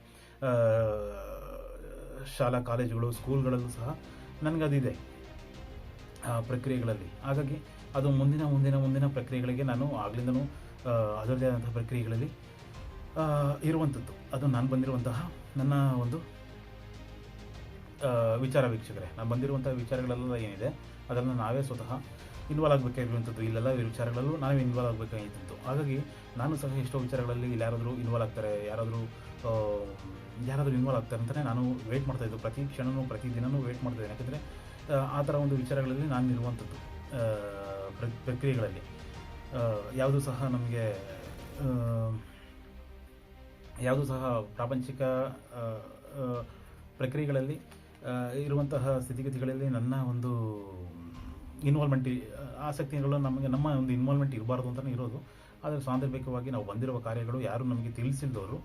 ಶಾಲಾ ಕಾಲೇಜುಗಳು, ಸ್ಕೂಲ್ಗಳಲ್ಲೂ ಸಹ ನನಗದಿದೆ. ಪ್ರಕ್ರಿಯೆಗಳಲ್ಲಿ. ಹಾಗಾಗಿ ಅದು ಮುಂದಿನ ಮುಂದಿನ ಮುಂದಿನ ಪ್ರಕ್ರಿಯೆಗಳಿಗೆ ನಾನು ಆಗ್ಲಿಂದನೂ ಅದರದ್ದೇ ಆದಂತಹ ಪ್ರಕ್ರಿಯೆಗಳಲ್ಲಿ ಇರುವಂಥದ್ದು. ಅದು ನಾನು ಬಂದಿರುವಂತಹ ನನ್ನ ಒಂದು ವಿಚಾರ ವೀಕ್ಷಕರೇ. ನಾನು ಬಂದಿರುವಂಥ ವಿಚಾರಗಳೆಲ್ಲ ಏನಿದೆ ಅದನ್ನು ನಾವೇ ಸ್ವತಃ ಇನ್ವಾಲ್ವ್ ಆಗಬೇಕಾಗಿರುವಂಥದ್ದು. ಇಲ್ಲೆಲ್ಲ ವಿಚಾರಗಳಲ್ಲೂ ನಾವೇ ಇನ್ವಾಲ್ವ್ ಆಗಬೇಕಾಗಿತ್ತು. ಹಾಗಾಗಿ ನಾನು ಸಹ ಎಷ್ಟೋ ವಿಚಾರಗಳಲ್ಲಿ ಇಲ್ಲಿ ಯಾರಾದರೂ ಇನ್ವಾಲ್ವ್ ಆಗ್ತಾರೆ, ಯಾರಾದರೂ ಇನ್ವಾಲ್ವ್ ಆಗ್ತಾರೆ ಅಂತಲೇ ನಾನು ವೆಯ್ಟ್ ಮಾಡ್ತಾಯಿದ್ದು. ಪ್ರತಿ ಕ್ಷಣವೂ ಪ್ರತಿ ದಿನವೂ ವೆಯ್ಟ್ ಮಾಡ್ತಾಯಿದ್ದೇನೆ. ಯಾಕಂದರೆ ಆ ಥರ ಒಂದು ವಿಚಾರಗಳಲ್ಲಿ ನಾನು ಇರುವಂಥದ್ದು. ಪ್ರಕ್ರಿಯೆಗಳಲ್ಲಿ ಯಾವುದೂ ಸಹ ನಮಗೆ ಯಾವುದೂ ಸಹ ಪ್ರಾಪಂಚಿಕ ಪ್ರಕ್ರಿಯೆಗಳಲ್ಲಿ ಇರುವಂತಹ ಸ್ಥಿತಿಗತಿಗಳಲ್ಲಿ ನನ್ನ ಒಂದು ಇನ್ವಾಲ್ವ್ಮೆಂಟ್ ಆಸಕ್ತಿಗಳು ನಮ್ಮ ಒಂದು ಇನ್ವಾಲ್ವ್ಮೆಂಟ್ ಇರಬಾರ್ದು ಅಂತಲೇ ಇರೋದು. ಆದರೆ ಸಾಂದರ್ಭಿಕವಾಗಿ ನಾವು ಬಂದಿರುವ ಕಾರ್ಯಗಳು ಯಾರು ನಮಗೆ ತಿಳಿಸಿಲ್ದವರು,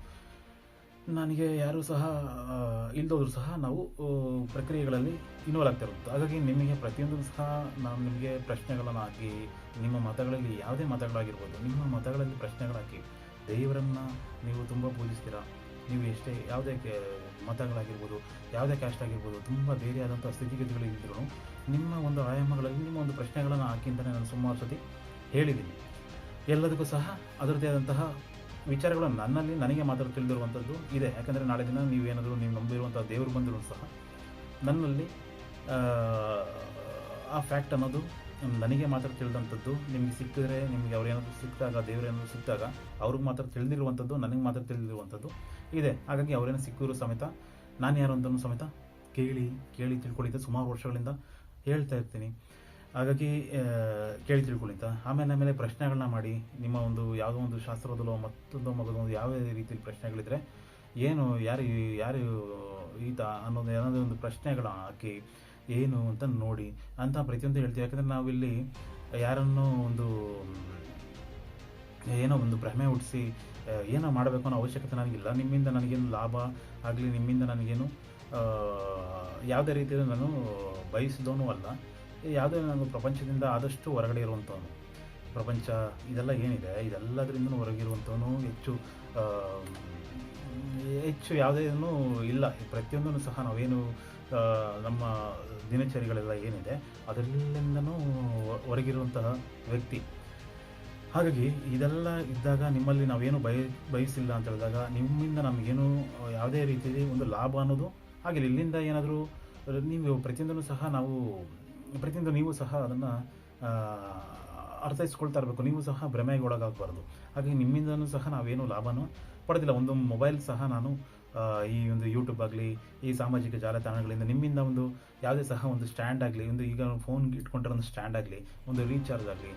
ನನಗೆ ಯಾರೂ ಸಹ ಇಲ್ದೋದ್ರು ಸಹ ನಾವು ಪ್ರಕ್ರಿಯೆಗಳಲ್ಲಿ ಇನ್ವಾಲ್ವ್ ಆಗ್ತಾ ಇರುತ್ತೆ. ಹಾಗಾಗಿ ನಿಮಗೆ ಪ್ರತಿಯೊಂದು ಸಹ ನಾನು ನಿಮಗೆ ಪ್ರಶ್ನೆಗಳನ್ನು ಹಾಕಿ, ನಿಮ್ಮ ಮತಗಳಲ್ಲಿ ಯಾವುದೇ ಮತಗಳಾಗಿರ್ಬೋದು, ನಿಮ್ಮ ಮತಗಳಲ್ಲಿ ಪ್ರಶ್ನೆಗಳಾಕಿ, ದೇವರನ್ನು ನೀವು ತುಂಬ ಪೂಜಿಸ್ತೀರಾ, ನೀವು ಎಷ್ಟೇ ಯಾವುದೇ ಮತಗಳಾಗಿರ್ಬೋದು, ಯಾವುದೇ ಕ್ಯಾಸ್ಟ್ ಆಗಿರ್ಬೋದು, ತುಂಬ ಬೇರೆ ಆದಂಥ ಸ್ಥಿತಿಗತಿಗಳಿದ್ದರೂ ನಿಮ್ಮ ಒಂದು ಆಯಾಮಗಳಲ್ಲಿ ನಿಮ್ಮ ಒಂದು ಪ್ರಶ್ನೆಗಳನ್ನು ಹಾಕಿ ಅಂತಲೇ ನಾನು ಸುಮಾರು ಸತಿ ಹೇಳಿದ್ದೀನಿ. ಎಲ್ಲದಕ್ಕೂ ಸಹ ಅದರದ್ದೇ ಆದಂತಹ ವಿಚಾರಗಳು ನನ್ನಲ್ಲಿ ನನಗೆ ಮಾತ್ರ ತಿಳಿದಿರುವಂಥದ್ದು ಇದೆ. ಯಾಕಂದರೆ ನಾಳೆ ದಿನ ನೀವೇನಾದರೂ ನೀವು ನಂಬಿರುವಂಥ ದೇವರು ಬಂದರೂ ಸಹ ನನ್ನಲ್ಲಿ ಆ ಫ್ಯಾಕ್ಟ್ ಅನ್ನೋದು ನನಗೆ ಮಾತ್ರ ತಿಳಿದಂಥದ್ದು. ನಿಮಗೆ ಸಿಕ್ಕಿದ್ರೆ, ನಿಮಗೆ ಅವರೇನಾದರೂ ಸಿಕ್ಕಿದಾಗ, ದೇವರೇನಾದರೂ ಸಿಕ್ಕಿದಾಗ ಅವ್ರಿಗೆ ಮಾತ್ರ ತಿಳಿದಿರುವಂಥದ್ದು, ನನಗೆ ಮಾತ್ರ ತಿಳಿದಿರುವಂಥದ್ದು ಇದೆ. ಹಾಗಾಗಿ ಅವರೇನೋ ಸಿಕ್ಕಿದ್ರು ಸಮೇತ ನಾನು ಯಾರು ಅಂತಲೂ ಸಮೇತ ಕೇಳಿ ತಿಳ್ಕೊಳ್ಳಿದ್ದೆ ಸುಮಾರು ವರ್ಷಗಳಿಂದ ಹೇಳ್ತಾ ಇರ್ತೀನಿ. ಹಾಗಾಗಿ ಕೇಳಿ ತಿಳ್ಕೊಳ್ಳಿಂತ ಆಮೇಲೆ ಪ್ರಶ್ನೆಗಳನ್ನ ಮಾಡಿ, ನಿಮ್ಮ ಒಂದು ಯಾವುದೋ ಒಂದು ಶಾಸ್ತ್ರದಲ್ಲೋ ಮತ್ತೊಂದು ಮಗದೊಂದು ಯಾವುದೇ ರೀತಿಯಲ್ಲಿ ಪ್ರಶ್ನೆಗಳಿದ್ರೆ ಏನು ಯಾರು ಈತ ಅನ್ನೋದು ಏನಾದರೂ ಒಂದು ಪ್ರಶ್ನೆಗಳನ್ನ ಹಾಕಿ ಏನು ಅಂತ ನೋಡಿ ಅಂತ ಪ್ರತಿಯೊಂದು ಹೇಳ್ತೀವಿ. ಯಾಕಂದರೆ ನಾವಿಲ್ಲಿ ಯಾರನ್ನೂ ಏನೋ ಒಂದು ಭ್ರಮೆ ಹುಟ್ಟಿಸಿ ಏನೋ ಮಾಡಬೇಕು ಅನ್ನೋ ಅವಶ್ಯಕತೆ ನನಗಿಲ್ಲ. ನಿಮ್ಮಿಂದ ನನಗೇನು ಲಾಭ ಆಗಲಿ, ನಿಮ್ಮಿಂದ ನನಗೇನು ಯಾವುದೇ ರೀತಿಯಲ್ಲಿ ನಾನು ಬಯಸಿದವನು ಅಲ್ಲ. ಯಾವುದೇ ನಾನು ಪ್ರಪಂಚದಿಂದ ಆದಷ್ಟು ಹೊರಗಡೆ ಇರುವಂಥವನು. ಪ್ರಪಂಚ ಇದೆಲ್ಲ ಏನಿದೆ ಇದೆಲ್ಲದರಿಂದನೂ ಹೊರಗಿರುವಂಥವನು. ಹೆಚ್ಚು ಯಾವುದೇನೂ ಇಲ್ಲ. ಪ್ರತಿಯೊಂದನ್ನು ಸಹ ನಾವೇನು ನಮ್ಮ ದಿನಚರಿಗಳೆಲ್ಲ ಏನಿದೆ ಅದರಲ್ಲಿಂದನೂ ಹೊರಗಿರುವಂತಹ ವ್ಯಕ್ತಿ. ಹಾಗಾಗಿ ಇದೆಲ್ಲ ಇದ್ದಾಗ ನಿಮ್ಮಲ್ಲಿ ನಾವೇನು ಬಯಸಿಲ್ಲ ಅಂತ ಹೇಳಿದಾಗ ನಿಮ್ಮಿಂದ ನಮಗೇನು ಯಾವುದೇ ರೀತಿಯಲ್ಲಿ ಒಂದು ಲಾಭ ಅನ್ನೋದು ಆಗಿಲ್ಲ. ಇಲ್ಲಿಂದ ಏನಾದರೂ ನೀವು ಪ್ರತಿಯೊಂದು ನೀವು ಸಹ ಅದನ್ನು ಅರ್ಥೈಸ್ಕೊಳ್ತಾ ಇರಬೇಕು. ನೀವು ಸಹ ಭ್ರಮೆಗೆ ಒಳಗಾಗಬಾರ್ದು. ಹಾಗಾಗಿ ನಿಮ್ಮಿಂದನೂ ಸಹ ನಾವೇನು ಲಾಭನೂ ಪಡೆದಿಲ್ಲ. ಒಂದು ಮೊಬೈಲ್ ಸಹ ನಾನು ಈ ಒಂದು ಯೂಟ್ಯೂಬ್ ಆಗಲಿ, ಈ ಸಾಮಾಜಿಕ ಜಾಲತಾಣಗಳಿಂದ ನಿಮ್ಮಿಂದ ಒಂದು ಯಾವುದೇ ಸಹ ಒಂದು ಸ್ಟ್ಯಾಂಡ್ ಆಗಲಿ, ಈಗ ಫೋನ್ ಇಟ್ಕೊಂಡಿರೋ ಒಂದು ಸ್ಟ್ಯಾಂಡ್ ಆಗಲಿ, ಒಂದು ರೀಚಾರ್ಜ್ ಆಗಲಿ,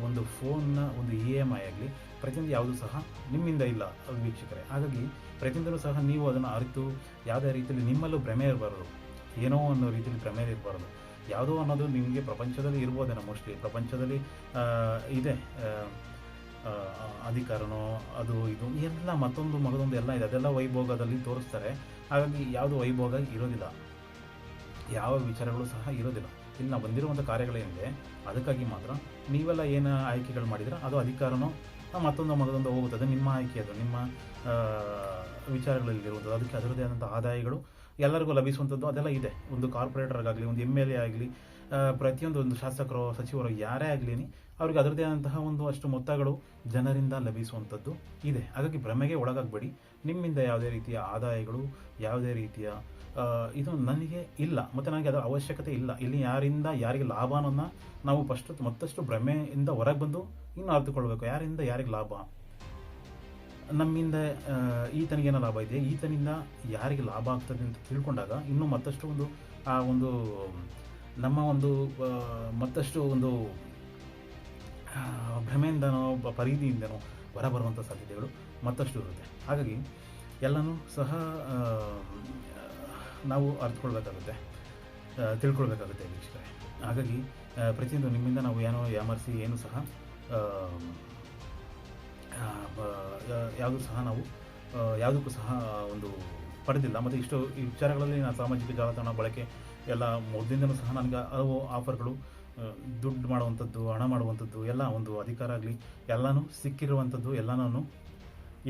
ಒಂದು ಫೋನ್ನ ಒಂದು EMI ಆಗಲಿ, ಪ್ರತಿಯೊಂದು ಯಾವುದೂ ಸಹ ನಿಮ್ಮಿಂದ ಇಲ್ಲ ವೀಕ್ಷಕರೇ. ಹಾಗಾಗಿ ಪ್ರತಿಯೊಂದೂ ಸಹ ನೀವು ಅದನ್ನು ಅರಿತು ಯಾವುದೇ ರೀತಿಯಲ್ಲಿ ನಿಮ್ಮಲ್ಲೂ ಭ್ರಮೆ ಇರಬಾರ್ದು. ಏನೋ ಅನ್ನೋ ರೀತಿಯಲ್ಲಿ ಭ್ರಮೆ ಇರಬಾರ್ದು. ಯಾವುದೋ ಅನ್ನೋದು ನಿಮಗೆ ಪ್ರಪಂಚದಲ್ಲಿ ಇರ್ಬೋದೇನೋ, ಮೋಸ್ಟ್ಲಿ ಪ್ರಪಂಚದಲ್ಲಿ ಇದೆ ಅಧಿಕಾರನೋ ಅದು ಇದು ಎಲ್ಲ ಮಗದೊಂದು ಎಲ್ಲ ಇದೆ. ಅದೆಲ್ಲ ವೈಭೋಗದಲ್ಲಿ ತೋರಿಸ್ತಾರೆ. ಹಾಗಾಗಿ ಯಾವುದು ವೈಭೋಗ ಇರೋದಿಲ್ಲ, ಯಾವ ವಿಚಾರಗಳು ಸಹ ಇರೋದಿಲ್ಲ. ಇಲ್ಲಿ ನಾವು ಬಂದಿರುವಂಥ ಕಾರ್ಯಗಳೇನಿದೆ ಅದಕ್ಕಾಗಿ ಮಾತ್ರ ನೀವೆಲ್ಲ ಏನು ಆಯ್ಕೆಗಳು ಮಾಡಿದ್ರೆ ಅದು ಅಧಿಕಾರನೋ ಮಗದೊಂದು ಹೋಗುತ್ತದೆ. ನಿಮ್ಮ ಆಯ್ಕೆ, ಅದು ನಿಮ್ಮ ವಿಚಾರಗಳಲ್ಲಿರುವಂಥದ್ದು. ಅದಕ್ಕೆ ಅದರದ್ದೇ ಆದಂಥ ಆದಾಯಗಳು ಎಲ್ಲರಿಗೂ ಲಭಿಸುವಂಥದ್ದು ಅದೆಲ್ಲ ಇದೆ. ಒಂದು ಕಾರ್ಪೊರೇಟರ್ಗಾಗಲಿ, ಒಂದು MLA ಆಗಲಿ, ಪ್ರತಿಯೊಂದು ಒಂದು ಶಾಸಕರು, ಸಚಿವರು ಯಾರೇ ಆಗಲಿ, ಅವ್ರಿಗೆ ಅದರದ್ದೇ ಆದಂತಹ ಒಂದು ಅಷ್ಟು ಮೊತ್ತಗಳು ಜನರಿಂದ ಲಭಿಸುವಂಥದ್ದು ಇದೆ. ಹಾಗಾಗಿ ಭ್ರಮೆಗೆ ಒಳಗಾಗಬೇಡಿ. ನಿಮ್ಮಿಂದ ಯಾವುದೇ ರೀತಿಯ ಆದಾಯಗಳು, ಯಾವುದೇ ರೀತಿಯ ಇದು ನನಗೆ ಇಲ್ಲ, ಮತ್ತು ನನಗೆ ಅದರ ಅವಶ್ಯಕತೆ ಇಲ್ಲ. ಇಲ್ಲಿ ಯಾರಿಂದ ಯಾರಿಗೆ ಲಾಭ ಅನ್ನೋದನ್ನ ನಾವು ಮತ್ತಷ್ಟು ಭ್ರಮೆಯಿಂದ ಹೊರಗೆ ಬಂದು ಇನ್ನೂ ಅರ್ಥಕೊಳ್ಬೇಕು. ಯಾರಿಂದ ಯಾರಿಗೆ ಲಾಭ, ನಮ್ಮಿಂದ ಈತನಿಗೇನೋ ಲಾಭ ಇದೆ, ಈತನಿಂದ ಯಾರಿಗೆ ಲಾಭ ಆಗ್ತದೆ ಅಂತ ತಿಳ್ಕೊಂಡಾಗ ಇನ್ನೂ ಮತ್ತಷ್ಟು ಒಂದು ನಮ್ಮ ಒಂದು ಮತ್ತಷ್ಟು ಒಂದು ಭ್ರಮೆಯಿಂದನೋ ಪರಿಧಿಯಿಂದನೋ ಹೊರಬರುವಂಥ ಸಾಧ್ಯತೆಗಳು ಮತ್ತಷ್ಟು ಇರುತ್ತೆ. ಹಾಗಾಗಿ ಎಲ್ಲನೂ ಸಹ ನಾವು ಅರ್ಥಕೊಳ್ಬೇಕಾಗುತ್ತೆ, ತಿಳ್ಕೊಳ್ಬೇಕಾಗುತ್ತೆ ವೀಕ್ಷಕರೇ. ಹಾಗಾಗಿ ಪ್ರತಿಯೊಂದು ನಿಮ್ಮಿಂದ ನಾವು ಏನೋ ಯಾಮರಿಸಿ ಏನು ಸಹ ಯಾವುದಕ್ಕೂ ಸಹ ಒಂದು ಪಡೆದಿಲ್ಲ. ಮತ್ತು ಇಷ್ಟು ಈ ವಿಚಾರಗಳಲ್ಲಿ ನಾನು ಸಾಮಾಜಿಕ ಜಾಲತಾಣ ಬಳಕೆ ಎಲ್ಲ ಮೊದಲಿಂದನೂ ಸಹ ನನಗೆ ಹಲವು ಆಫರ್ಗಳು, ದುಡ್ಡು ಮಾಡುವಂಥದ್ದು, ಹಣ ಮಾಡುವಂಥದ್ದು, ಎಲ್ಲ ಒಂದು ಅಧಿಕಾರ ಆಗಲಿ ಎಲ್ಲನೂ ಸಿಕ್ಕಿರುವಂಥದ್ದು. ಎಲ್ಲ ನಾನು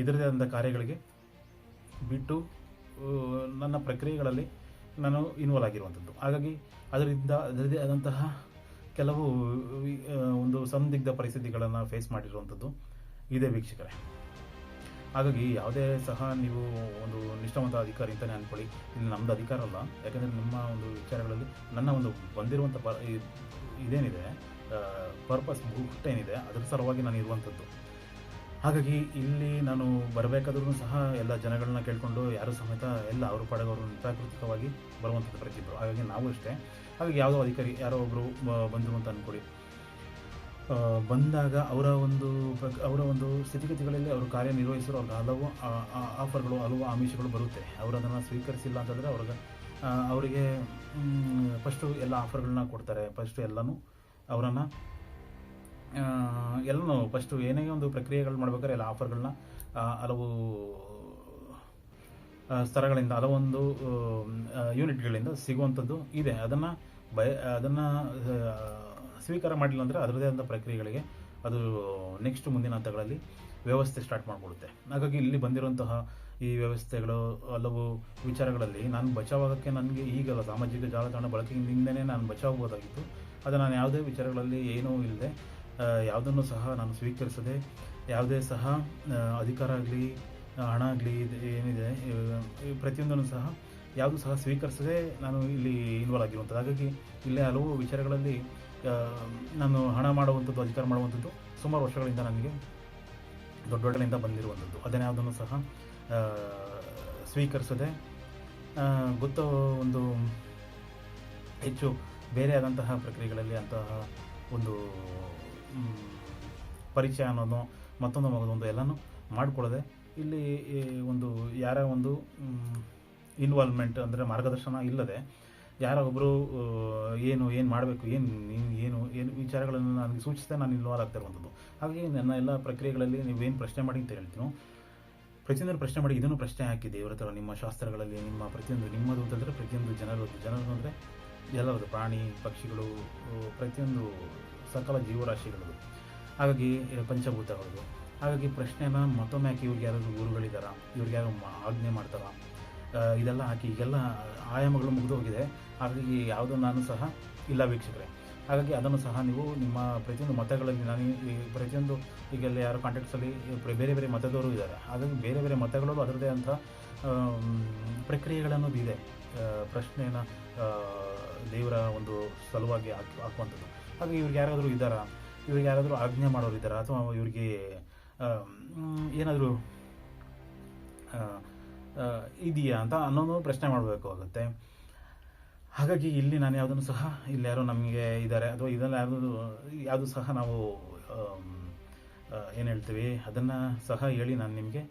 ಇದರದೇ ಆದಂಥ ಕಾರ್ಯಗಳಿಗೆ ಬಿಟ್ಟು ನನ್ನ ಪ್ರಕ್ರಿಯೆಗಳಲ್ಲಿ ನಾನು ಇನ್ವಾಲ್ವ್ ಆಗಿರುವಂಥದ್ದು. ಹಾಗಾಗಿ ಅದರಿಂದ ಅದರದೇ ಆದಂತಹ ಕೆಲವು ಒಂದು ಸಂದಿಗ್ಧ ಪರಿಸ್ಥಿತಿಗಳನ್ನು ಫೇಸ್ ಮಾಡಿರುವಂಥದ್ದು ಇದೆ ವೀಕ್ಷಕರೇ. ಹಾಗಾಗಿ ಯಾವುದೇ ಸಹ ನೀವು ಒಂದು ನಿಷ್ಠಾವಂತ ಅಧಿಕಾರಿ ಅಂತಲೇ ಅಂದ್ಕೊಳ್ಳಿ. ಇಲ್ಲಿ ನಮ್ಮದು ಅಧಿಕಾರ ಅಲ್ಲ, ಯಾಕಂದರೆ ನಿಮ್ಮ ಒಂದು ವಿಚಾರಗಳಲ್ಲಿ ನನ್ನ ಒಂದು ಬಂದಿರುವಂಥ ಇದೇನಿದೆ ಪರ್ಪಸ್ ಏನಿದೆ ಅದರ ಸಲುವಾಗಿ ನಾನು ಇರುವಂಥದ್ದು. ಹಾಗಾಗಿ ಇಲ್ಲಿ ನಾನು ಬರಬೇಕಾದ್ರೂ ಸಹ ಎಲ್ಲ ಜನಗಳನ್ನ ಕೇಳಿಕೊಂಡು ಯಾರು ಸಮೇತ ಎಲ್ಲ ಅವ್ರ ಪಾಡಿಗೆ ಅವರು ಪ್ರಾಕೃತಿಕವಾಗಿ ಬರುವಂಥದ್ದು ಪ್ರತಿಯೊಬ್ಬರು. ಹಾಗಾಗಿ ನಾವು ಅಷ್ಟೇ. ಹಾಗಾಗಿ ಯಾವುದೋ ಅಧಿಕಾರಿ ಯಾರೋ ಒಬ್ಬರು ಬಂದರು ಅಂತ ಅಂದ್ಕೊಳ್ಳಿ, ಬಂದಾಗ ಅವರ ಒಂದು ಸ್ಥಿತಿಗತಿಗಳಲ್ಲಿ ಅವರು ಕಾರ್ಯನಿರ್ವಹಿಸಲು ಅವ್ರಿಗೆ ಹಲವು ಆಫರ್ಗಳು, ಹಲವು ಆಮಿಷಗಳು ಬರುತ್ತೆ. ಅವರು ಅದನ್ನು ಸ್ವೀಕರಿಸಿಲ್ಲ ಅಂತಂದರೆ ಅವರಿಗೆ ಫಸ್ಟು ಎಲ್ಲ ಆಫರ್ಗಳನ್ನ ಕೊಡ್ತಾರೆ. ಫಸ್ಟು ಎಲ್ಲನೂ ಫಸ್ಟು ಏನೇ ಒಂದು ಪ್ರಕ್ರಿಯೆಗಳು ಮಾಡ್ಬೇಕಾದ್ರೆ ಎಲ್ಲ ಆಫರ್ಗಳನ್ನ ಹಲವು ಸ್ತರಗಳಿಂದ, ಹಲವೊಂದು ಯೂನಿಟ್ಗಳಿಂದ ಸಿಗುವಂಥದ್ದು ಇದೆ. ಅದನ್ನು ಸ್ವೀಕಾರ ಮಾಡಿಲ್ಲ ಅಂದರೆ ಅದರದೇ ಆದ ಪ್ರಕ್ರಿಯೆಗಳಿಗೆ ಅದು ನೆಕ್ಸ್ಟ್ ಮುಂದಿನ ಹಂತಗಳಲ್ಲಿ ವ್ಯವಸ್ಥೆ ಸ್ಟಾರ್ಟ್ ಮಾಡಿಕೊಡುತ್ತೆ. ಹಾಗಾಗಿ ಇಲ್ಲಿ ಬಂದಿರುವಂತಹ ಈ ವ್ಯವಸ್ಥೆಗಳು, ಹಲವು ವಿಚಾರಗಳಲ್ಲಿ ನಾನು ಬಚಾವಾಗೋಕ್ಕೆ ನನಗೆ ಈಗಲ್ಲ, ಸಾಮಾಜಿಕ ಜಾಲತಾಣ ಬಳಕೆಯಿಂದನೇ ನಾನು ಬಚಾವಬಹುದಾಗಿತ್ತು. ಅದು ನಾನು ಯಾವುದೇ ವಿಚಾರಗಳಲ್ಲಿ ಏನೂ ಇಲ್ಲದೆ, ಯಾವುದನ್ನು ಸಹ ನಾನು ಸ್ವೀಕರಿಸದೆ, ಯಾವುದೇ ಸಹ ಅಧಿಕಾರ ಆಗಲಿ, ಹಣ ಆಗಲಿ, ಏನಿದೆ ಪ್ರತಿಯೊಂದನ್ನು ಸಹ ಯಾವುದೂ ಸಹ ಸ್ವೀಕರಿಸದೆ ನಾನು ಇಲ್ಲಿ ಇನ್ವಾಲ್ವ್ ಆಗಿರುವಂಥದ್ದು. ಹಾಗಾಗಿ ಇಲ್ಲೇ ಹಲವು ವಿಚಾರಗಳಲ್ಲಿ ನಾನು ಹಣ ಮಾಡುವಂಥದ್ದು, ಅಧಿಕಾರ ಮಾಡುವಂಥದ್ದು ಸುಮಾರು ವರ್ಷಗಳಿಂದ ನನಗೆ ದೊಡ್ಡಗಳಿಂದ ಬಂದಿರುವಂಥದ್ದು. ಅದನ್ನು ಯಾವುದನ್ನು ಸಹ ಸ್ವೀಕರಿಸದೆ ಗೊತ್ತೋ ಒಂದು ಹೆಚ್ಚು ಬೇರೆ ಆದಂತಹ ಪ್ರಕ್ರಿಯೆಗಳಲ್ಲಿ ಅಂತಹ ಒಂದು ಪರಿಚಯ ಅನ್ನೋದು ಮತ್ತೊಂದು ಮಗದೊಂದು ಎಲ್ಲನೂ ಮಾಡಿಕೊಳ್ಳದೆ ಇಲ್ಲಿ ಒಂದು ಯಾರ ಒಂದು ಇನ್ವಾಲ್ವ್ಮೆಂಟ್ ಅಂದರೆ ಮಾರ್ಗದರ್ಶನ ಇಲ್ಲದೆ ಯಾರೋ ಒಬ್ಬರು ಏನು ಮಾಡಬೇಕು, ಏನು ವಿಚಾರಗಳನ್ನು ನನಗೆ ಸೂಚಿಸಿದೆ ನಾನು ಇನ್ವಾಲ್ವ್ ಆಗ್ತಾ ಇರುವಂಥದ್ದು. ಹಾಗಾಗಿ ನನ್ನ ಎಲ್ಲ ಪ್ರಕ್ರಿಯೆಗಳಲ್ಲಿ ನೀವೇನು ಪ್ರಶ್ನೆ ಮಾಡಿ ಅಂತ ಹೇಳ್ತೀನೋ ಪ್ರತಿಯೊಂದು ಪ್ರಶ್ನೆ ಮಾಡಿ, ಇದನ್ನು ಪ್ರಶ್ನೆ ಹಾಕಿ ದೇವರ ಥರ ನಿಮ್ಮ ಶಾಸ್ತ್ರಗಳಲ್ಲಿ, ನಿಮ್ಮ ಪ್ರತಿಯೊಂದು ನಿಮ್ಮದು ಅಂತಂದರೆ ಪ್ರತಿಯೊಂದು ಜನರು ಅಂದರೆ ಎಲ್ಲರದು, ಪ್ರಾಣಿ ಪಕ್ಷಿಗಳು, ಪ್ರತಿಯೊಂದು ಸಕಲ ಜೀವರಾಶಿಗಳದು, ಹಾಗಾಗಿ ಪಂಚಭೂತಗಳದು. ಹಾಗಾಗಿ ಪ್ರಶ್ನೆನ ಮತ್ತೊಮ್ಮೆ ಹಾಕಿ ಇವ್ರಿಗೆ ಯಾರಾದರೂ ಗುರುಗಳಿದ್ದಾರಾ, ಇವ್ರಿಗೆ ಯಾರು ಆಜ್ಞೆ ಮಾಡ್ತಾರಾ, ಇದೆಲ್ಲ ಹಾಕಿ ಈಗೆಲ್ಲ ಆಯಾಮಗಳು ಮುಗಿದು ಹೋಗಿದೆ. ಹಾಗಾಗಿ ಯಾವುದೂ ನಾನು ಸಹ ಇಲ್ಲ ವೀಕ್ಷಕರೇ. ಹಾಗಾಗಿ ಅದನ್ನು ಸಹ ನೀವು ನಿಮ್ಮ ಪ್ರತಿಯೊಂದು ಮತಗಳಲ್ಲಿ, ನಾನು ಈ ಪ್ರತಿಯೊಂದು ಈಗೆಲ್ಲ ಯಾರು ಕಾಂಟ್ಯಾಕ್ಟ್ಸಲ್ಲಿ ಬೇರೆ ಬೇರೆ ಮತದವರು ಇದ್ದಾರೆ. ಹಾಗಾಗಿ ಬೇರೆ ಬೇರೆ ಮತಗಳಲ್ಲೂ ಅದರದೇ ಅಂಥ ಪ್ರಕ್ರಿಯೆಗಳನ್ನೋದು ಇದೆ. ಪ್ರಶ್ನೆಯನ್ನು ದೇವರ ಒಂದು ಸಲುವಾಗಿ ಹಾಕುವಂಥದ್ದು. ಹಾಗೆ ಇವ್ರಿಗೆ ಯಾರಾದರೂ ಇದ್ದಾರಾ, ಇವ್ರಿಗೆ ಯಾರಾದರೂ ಆಜ್ಞೆ ಮಾಡೋರು ಇದ್ದಾರಾ, ಅಥವಾ ಇವ್ರಿಗೆ ಏನಾದರೂ ಇದೆಯಾ ಅಂತ ಅನ್ನೋದು ಪ್ರಶ್ನೆ ಮಾಡಬೇಕಾಗುತ್ತೆ. ಹಾಗಾಗಿ ಇಲ್ಲಿ ನಾನು ಯಾವುದನ್ನು ಸಹ ಇಲ್ಲಿ ಯಾರೋ ನಮಗೆ ಇದ್ದಾರೆ ಅಥವಾ ಇದೆಲ್ಲ ಯಾವುದು ಸಹ ನಾವು ಏನು ಹೇಳ್ತೀವಿ ಅದನ್ನು ಸಹ ಹೇಳಿ ನಾನು ನಿಮಗೆ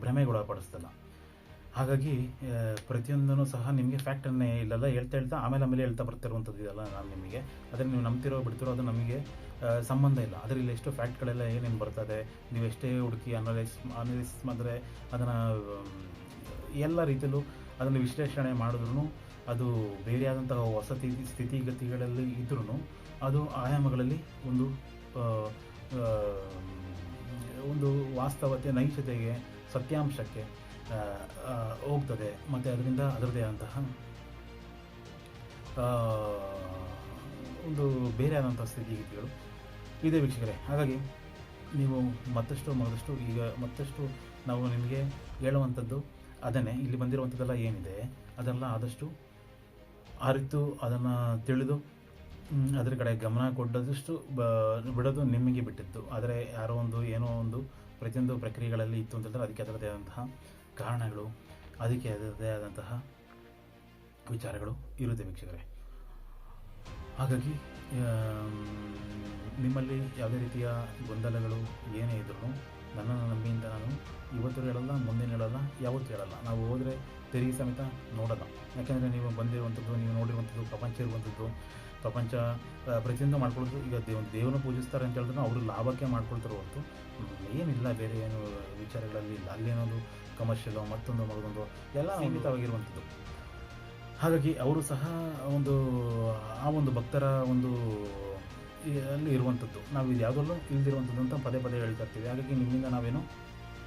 ಭ್ರಮೆಗೊಳಪಡಿಸ್ತಲ್ಲ. ಹಾಗಾಗಿ ಪ್ರತಿಯೊಂದನ್ನು ಸಹ ನಿಮಗೆ ಫ್ಯಾಕ್ಟನ್ನೇ ಇಲ್ಲೆಲ್ಲ ಹೇಳ್ತಾ ಆಮೇಲೆ ಹೇಳ್ತಾ ಬರ್ತಿರುವಂಥದ್ದು ಇದೆಲ್ಲ ನಾನು ನಿಮಗೆ. ಅದನ್ನು ನೀವು ನಂಬ್ತಿರೋ ಬಿಡ್ತಿರೋ ಅದು ನಮಗೆ ಸಂಬಂಧ ಇಲ್ಲ. ಅದರಲ್ಲಿ ಎಷ್ಟು ಫ್ಯಾಕ್ಟ್ಗಳೆಲ್ಲ ಏನೇನು ಬರ್ತದೆ, ನೀವು ಎಷ್ಟೇ ಹುಡುಕಿ ಅನಲೈಸ್ ಅಂದರೆ ಅದನ್ನು ಎಲ್ಲ ರೀತಿಯಲ್ಲೂ ಅದನ್ನು ವಿಶ್ಲೇಷಣೆ ಮಾಡಿದ್ರೂ ಅದು ಬೇರೆಯಾದಂತಹ ಹೊಸ ಸ್ಥಿತಿಗತಿಗಳಲ್ಲಿ ಇದ್ರೂ ಅದು ಆಯಾಮಗಳಲ್ಲಿ ಒಂದು ವಾಸ್ತವತೆ, ನೈಜತೆಗೆ, ಸತ್ಯಾಂಶಕ್ಕೆ ಹೋಗ್ತದೆ. ಮತ್ತು ಅದರಿಂದ ಅದರದೇ ಆದಂತಹ ಒಂದು ಬೇರೆ ಆದಂತಹ ಸ್ಥಿತಿಗತಿಗಳು ಇದೆ ವೀಕ್ಷಕರೇ. ಹಾಗಾಗಿ ನೀವು ಮತ್ತಷ್ಟು ನಾವು ನಿಮಗೆ ಹೇಳುವಂಥದ್ದು ಅದನ್ನೇ. ಇಲ್ಲಿ ಬಂದಿರುವಂಥದ್ದೆಲ್ಲ ಏನಿದೆ ಅದೆಲ್ಲ ಆದಷ್ಟು ಅರಿತು ಅದನ್ನು ತಿಳಿದು ಅದರ ಕಡೆ ಗಮನ ಕೊಡೋದಷ್ಟು ಬಿಡೋದು ನಿಮಗೆ ಬಿಟ್ಟಿತ್ತು. ಆದರೆ ಯಾರೋ ಏನೋ ಒಂದು ಪ್ರತಿಯೊಂದು ಪ್ರಕ್ರಿಯೆಗಳಲ್ಲಿ ಇತ್ತು ಅಂತಂದರೆ ಅದಕ್ಕೆ ಅದರದೇ ಆದಂತಹ ಕಾರಣಗಳು, ಅದಕ್ಕೆ ಅದರದೇ ಆದಂತಹ ವಿಚಾರಗಳು ಇರುತ್ತೆ ವೀಕ್ಷಕರೇ. ಹಾಗಾಗಿ ನಿಮ್ಮಲ್ಲಿ ಯಾವುದೇ ರೀತಿಯ ಗೊಂದಲಗಳು ಏನೇ ಇದ್ರೂ ನನ್ನನ್ನು ನಂಬಿಯಿಂದ ನಾನು ಇವತ್ತು ಹೇಳಲ್ಲ, ಮುಂದಿನ ಹೇಳಲ್ಲ, ಯಾವತ್ತೂ ಹೇಳಲ್ಲ. ನಾವು ಹೋದರೆ ತೆರಿಗೆ ಸಮೇತ ನೋಡಲ್ಲ. ಯಾಕೆಂದರೆ ನೀವು ಬಂದಿರುವಂಥದ್ದು, ನೀವು ನೋಡಿರುವಂಥದ್ದು ಪ್ರಪಂಚ ಇರುವಂಥದ್ದು, ಪ್ರಪಂಚ ಪ್ರತಿಯೊಂದು ಮಾಡ್ಕೊಳ್ಳೋದು. ಈಗ ದೇವರನ್ನು ಪೂಜಿಸ್ತಾರೆ ಅಂತ ಹೇಳಿದ್ರು ಅವರು ಲಾಭಕ್ಕೆ ಮಾಡ್ಕೊಳ್ತಾರೆ ಹೊರತು ಏನಿಲ್ಲ, ಬೇರೆ ಏನು ವಿಚಾರಗಳಲ್ಲಿ ಇಲ್ಲ. ಅಲ್ಲೇನೋದು ಕಮರ್ಷಿಯಲು, ಮಗದೊಂದು ಎಲ್ಲ ಸೀಮಿತವಾಗಿರುವಂಥದ್ದು. ಹಾಗಾಗಿ ಅವರು ಸಹ ಆ ಒಂದು ಭಕ್ತರ ಅಲ್ಲಿ ಇರುವಂಥದ್ದು. ನಾವು ಇದು ಯಾವುದಲ್ಲೂ ಇಲ್ದಿರುವಂಥದ್ದು ಅಂತ ಪದೇ ಹೇಳ್ತಾ ಇರ್ತೀವಿ. ಹಾಗಾಗಿ ನಿಮ್ಮಿಂದ ನಾವೇನು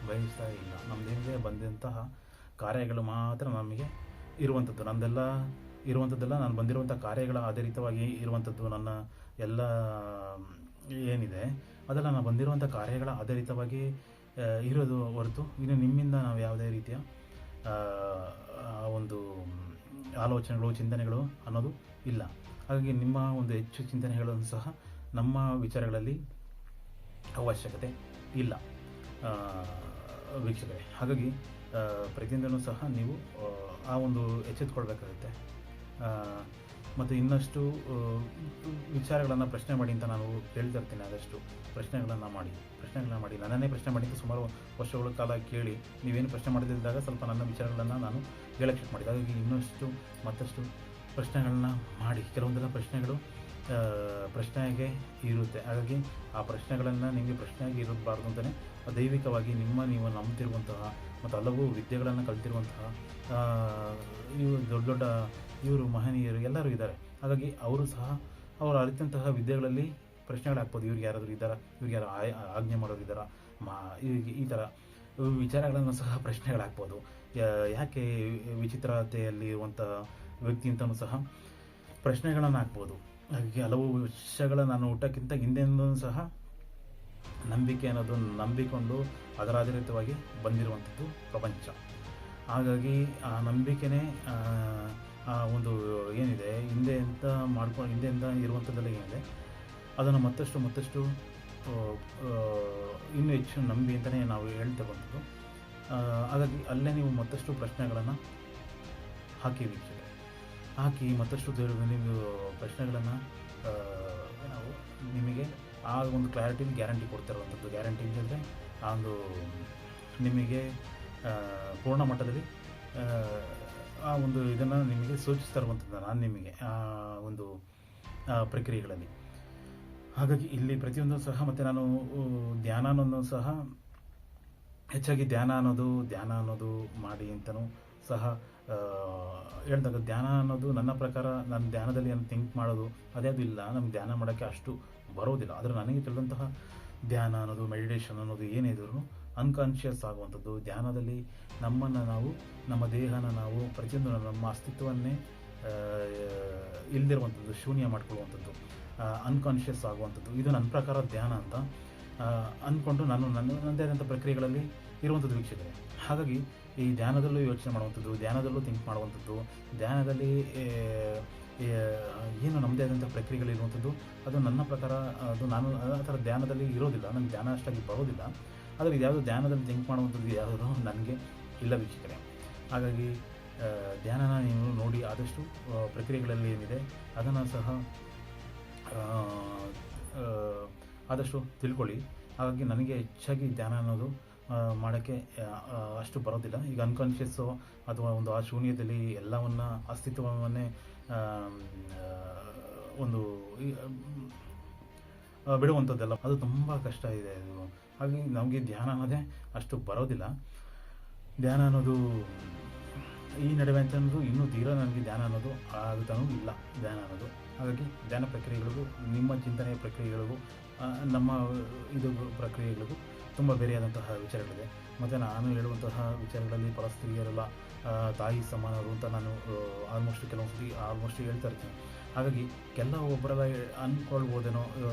ಬಯಸ್ತಾ ಇಲ್ಲ. ನಮ್ಮದೇನಿದೆ ಬಂದಂತಹ ಕಾರ್ಯಗಳು ಮಾತ್ರ ನಮಗೆ ಇರುವಂಥದ್ದು. ನಮ್ಮದೆಲ್ಲ ಇರುವಂಥದ್ದೆಲ್ಲ ನಾನು ಬಂದಿರುವಂಥ ಕಾರ್ಯಗಳ ಆಧಾರಿತವಾಗಿ ಇರುವಂಥದ್ದು. ನನ್ನ ಎಲ್ಲ ಏನಿದೆ ಅದೆಲ್ಲ ನಾನು ಬಂದಿರುವಂಥ ಕಾರ್ಯಗಳ ಆಧಾರಿತವಾಗಿ ಇರೋದು ಹೊರತು ಇನ್ನು ನಿಮ್ಮಿಂದ ನಾವು ಯಾವುದೇ ರೀತಿಯ ಆ, ಒಂದು ಆಲೋಚನೆಗಳು ಚಿಂತನೆಗಳು ಅನ್ನೋದು ಇಲ್ಲ. ಹಾಗಾಗಿ ನಿಮ್ಮ ಒಂದು ಹೆಚ್ಚು ಚಿಂತನೆಗಳನ್ನು ಸಹ ನಮ್ಮ ವಿಚಾರಗಳಲ್ಲಿ ಅವಶ್ಯಕತೆ ಇಲ್ಲ ಆ, ವೀಕ್ಷಕರೇ. ಹಾಗಾಗಿ ಪ್ರತಿಯೊಂದನ್ನು ಸಹ ನೀವು ಆ ಒಂದು ಎಚ್ಚೆತ್ಕೊಳ್ಬೇಕಾಗುತ್ತೆ. ಮತ್ತು ಇನ್ನಷ್ಟು ವಿಚಾರಗಳನ್ನು ಪ್ರಶ್ನೆ ಮಾಡಿ ಅಂತ ನಾನು ಹೇಳ್ತಾ ಇರ್ತೀನಿ. ಆದಷ್ಟು ಪ್ರಶ್ನೆಗಳನ್ನು ಮಾಡಿ ನನ್ನನ್ನೇ ಪ್ರಶ್ನೆ ಮಾಡಿ ಅಂತ ಸುಮಾರು ವರ್ಷಗಳ ಕಾಲ ಕೇಳಿ ನೀವೇನು ಪ್ರಶ್ನೆ ಮಾಡದಿದ್ದಾಗ ಸ್ವಲ್ಪ ನನ್ನ ವಿಚಾರಗಳನ್ನು ನಾನು ಹೇಳಕ್ಕೆ ಶುರು ಮಾಡಿದೆ. ಹಾಗಾಗಿ ಇನ್ನಷ್ಟು ಮತ್ತಷ್ಟು ಪ್ರಶ್ನೆಗಳನ್ನ ಮಾಡಿ. ಕೆಲವೊಂದೆಲ್ಲ ಪ್ರಶ್ನೆಗಳು ಪ್ರಶ್ನೆಗೆ ಇರುತ್ತೆ. ಹಾಗಾಗಿ ಆ ಪ್ರಶ್ನೆಗಳನ್ನು ನಿಮಗೆ ಪ್ರಶ್ನೆಯಾಗಿ ಇರಬಾರ್ದು ಅಂತಲೇ ದೈವಿಕವಾಗಿ ನೀವು ನಂಬ್ತಿರುವಂತಹ ಮತ್ತು ಹಲವು ವಿದ್ಯೆಗಳನ್ನು ಕಲಿತಿರುವಂತಹ ಇವು ದೊಡ್ಡ ದೊಡ್ಡ ಇವರು ಮಹನೀಯರು ಎಲ್ಲರೂ ಇದ್ದಾರೆ. ಹಾಗಾಗಿ ಅವರು ಸಹ ಅವರು ಅರಿತಂತಹ ವಿದ್ಯೆಗಳಲ್ಲಿ ಪ್ರಶ್ನೆಗಳಾಗ್ಬೋದು. ಇವ್ರಿಗೆ ಯಾರಾದರೂ ಇದ್ದಾರಾ, ಇವ್ರಿಗೆ ಯಾರು ಆಜ್ಞೆ ಮಾಡೋರು ಇದ್ದಾರಾ, ಈ ಥರ ವಿಚಾರಗಳನ್ನು ಸಹ ಪ್ರಶ್ನೆಗಳಾಗ್ಬೋದು. ಯಾಕೆ ವಿಚಿತ್ರತೆಯಲ್ಲಿ ಇರುವಂಥ ವ್ಯಕ್ತಿ ಅಂತಲೂ ಸಹ ಪ್ರಶ್ನೆಗಳನ್ನು ಹಾಕ್ಬೋದು. ಹಾಗಾಗಿ ಹಲವು ವಿಷಯಗಳ ನಾನು ಹುಟ್ಟಕ್ಕಿಂತ ಹಿಂದೆಂದೂ ಸಹ ನಂಬಿಕೆ ಅನ್ನೋದು ನಂಬಿಕೊಂಡು ಅದರ ಆಧಾರಿತವಾಗಿ ಬಂದಿರುವಂಥದ್ದು ಪ್ರಪಂಚ. ಹಾಗಾಗಿ ಆ ನಂಬಿಕೆನೇ ಆ ಒಂದು ಏನಿದೆ ಹಿಂದೆಯಿಂದ ಇರುವಂಥದ್ದೆಲ್ಲ ಏನಿದೆ ಅದನ್ನು ಮತ್ತಷ್ಟು ಇನ್ನೂ ಹೆಚ್ಚು ನಂಬಿ ಅಂತಲೇ ನಾವು ಹೇಳ್ತಾ ಬಂದದ್ದು. ಹಾಗಾಗಿ ಅಲ್ಲೇ ನೀವು ಮತ್ತಷ್ಟು ಪ್ರಶ್ನೆಗಳನ್ನು ಹಾಕಿ ವೀಕ್ಷಕರೇ, ಮತ್ತಷ್ಟು ನೀವು ಪ್ರಶ್ನೆಗಳನ್ನು ನಾವು ನಿಮಗೆ ಆ ಒಂದು ಕ್ಲಾರಿಟಿ ಗ್ಯಾರಂಟಿ ಕೊಡ್ತಿರುವಂಥದ್ದು. ಗ್ಯಾರಂಟಿ ಅಂತಂದರೆ ಆ ಒಂದು ನಿಮಗೆ ಪೂರ್ಣ ಮಟ್ಟದಲ್ಲಿ ಆ ಒಂದು ಇದನ್ನು ನಿಮಗೆ ಸೂಚಿಸ್ತಾ ಇರುವಂಥದ್ದು ನಾನು ನಿಮಗೆ ಆ ಒಂದು ಪ್ರಕ್ರಿಯೆಗಳಲ್ಲಿ. ಹಾಗಾಗಿ ಇಲ್ಲಿ ಪ್ರತಿಯೊಂದು ಸಹ ಮತ್ತು ನಾನು ಧ್ಯಾನ ಅನ್ನೋದು ಸಹ ಹೆಚ್ಚಾಗಿ ಧ್ಯಾನ ಅನ್ನೋದು ಮಾಡಿ ಅಂತಲೂ ಸಹ ಹೇಳಿದಾಗ ಧ್ಯಾನ ಅನ್ನೋದು ನನ್ನ ಪ್ರಕಾರ ನಾನು ಧ್ಯಾನದಲ್ಲಿ ಏನು ಥಿಂಕ್ ಮಾಡೋದು ಅದೇದು ಇಲ್ಲ. ನಮ್ಗೆ ಧ್ಯಾನ ಮಾಡೋಕ್ಕೆ ಅಷ್ಟು ಬರೋದಿಲ್ಲ. ಆದರೆ ನನಗೆ ತಿಳಿದಂತಹ ಧ್ಯಾನ ಅನ್ನೋದು ಮೆಡಿಟೇಷನ್ ಅನ್ನೋದು ಏನೇ ಇದ್ರೂ ಅನ್ಕಾನ್ಷಿಯಸ್ ಆಗುವಂಥದ್ದು. ಧ್ಯಾನದಲ್ಲಿ ನಮ್ಮನ್ನು ನಾವು ನಮ್ಮ ದೇಹನ ನಾವು ಪ್ರತಿಯೊಂದು ನಮ್ಮ ಅಸ್ತಿತ್ವವನ್ನೇ ಇಲ್ಲದಿರುವಂಥದ್ದು, ಶೂನ್ಯ ಮಾಡ್ಕೊಳ್ಳುವಂಥದ್ದು, ಅನ್ಕಾನ್ಷಿಯಸ್ ಆಗುವಂಥದ್ದು. ಇದು ನನ್ನ ಪ್ರಕಾರ ಧ್ಯಾನ ಅಂತ ಅಂದ್ಕೊಂಡು ನನ್ನದೇ ಆದಂಥ ಪ್ರಕ್ರಿಯೆಗಳಲ್ಲಿ ಇರುವಂಥದ್ದು ವೀಕ್ಷಕರೇ. ಹಾಗಾಗಿ ಈ ಧ್ಯಾನದಲ್ಲೂ ಯೋಚನೆ ಮಾಡುವಂಥದ್ದು, ಧ್ಯಾನದಲ್ಲೂ ಥಿಂಕ್ ಮಾಡುವಂಥದ್ದು, ಧ್ಯಾನದಲ್ಲಿ ಏನು ನಮ್ಮದೇ ಆದಂಥ ಪ್ರಕ್ರಿಯೆಗಳಿರುವಂಥದ್ದು ಅದು ನನ್ನ ಪ್ರಕಾರ ಅದು ನಾನು ಆ ಥರ ಧ್ಯಾನದಲ್ಲಿ ಇರೋದಿಲ್ಲ. ನನಗೆ ಧ್ಯಾನ ಅಷ್ಟಾಗಿ ಬರೋದಿಲ್ಲ. ಆದರೆ ಇದ್ಯಾವುದು ಧ್ಯಾನದಲ್ಲಿ ಥಿಂಕ್ ಮಾಡುವಂಥದ್ದು ಯಾವುದೂ ನನಗೆ ಇಲ್ಲ ವೀಕ್ಷಕರೇ. ಹಾಗಾಗಿ ಧ್ಯಾನನ ನೀವು ನೋಡಿ ಆದಷ್ಟು ಪ್ರಕ್ರಿಯೆಗಳಲ್ಲಿ ಏನಿದೆ ಅದನ್ನು ಸಹ ಆದಷ್ಟು ತಿಳ್ಕೊಳ್ಳಿ. ಹಾಗಾಗಿ ನನಗೆ ಹೆಚ್ಚಾಗಿ ಧ್ಯಾನ ಅನ್ನೋದು ಮಾಡೋಕ್ಕೆ ಅಷ್ಟು ಬರೋದಿಲ್ಲ. ಈಗ ಅನ್ಕಾನ್ಷಿಯಸ್ಸು ಅಥವಾ ಒಂದು ಆ ಶೂನ್ಯದಲ್ಲಿ ಎಲ್ಲವನ್ನ ಅಸ್ತಿತ್ವವನ್ನೇ ಒಂದು ಬಿಡುವಂಥದ್ದೆಲ್ಲ ಅದು ತುಂಬ ಕಷ್ಟ ಇದೆ ಅದು. ಹಾಗಾಗಿ ನಮಗೆ ಧ್ಯಾನ ಅನ್ನೋದೇ ಅಷ್ಟು ಬರೋದಿಲ್ಲ. ಧ್ಯಾನ ಅನ್ನೋದು ಈ ನಡುವೆ ಅಂತಂದು ಇನ್ನೂ ತೀರಾ ನನಗೆ ಧ್ಯಾನ ಅನ್ನೋದು ಆಗುತ್ತಾನೂ ಇಲ್ಲ ಧ್ಯಾನ ಅನ್ನೋದು. ಹಾಗಾಗಿ ಧ್ಯಾನ ಪ್ರಕ್ರಿಯೆಗಳಿಗೂ ನಿಮ್ಮ ಚಿಂತನೆಯ ಪ್ರಕ್ರಿಯೆಗಳಿಗೂ ನಮ್ಮ ಇದು ಪ್ರಕ್ರಿಯೆಗಳಿಗೂ ತುಂಬ ಬೇರೆಯಾದಂತಹ ವಿಚಾರಗಳಿದೆ. ಮತ್ತು ನಾನು ಹೇಳುವಂತಹ ವಿಚಾರಗಳಲ್ಲಿ ಪರಸ್ತ್ರೀಯರೆಲ್ಲ ತಾಯಿ ಸಮಾನರು ಅಂತ ನಾನು ಆಲ್ಮೋಸ್ಟ್ ಹೇಳ್ತಾ ಇರ್ತೀನಿ. ಹಾಗಾಗಿ ಒಬ್ಬರೆಲ್ಲ ಅಂದ್ಕೊಳ್ಬೋದೇನೋ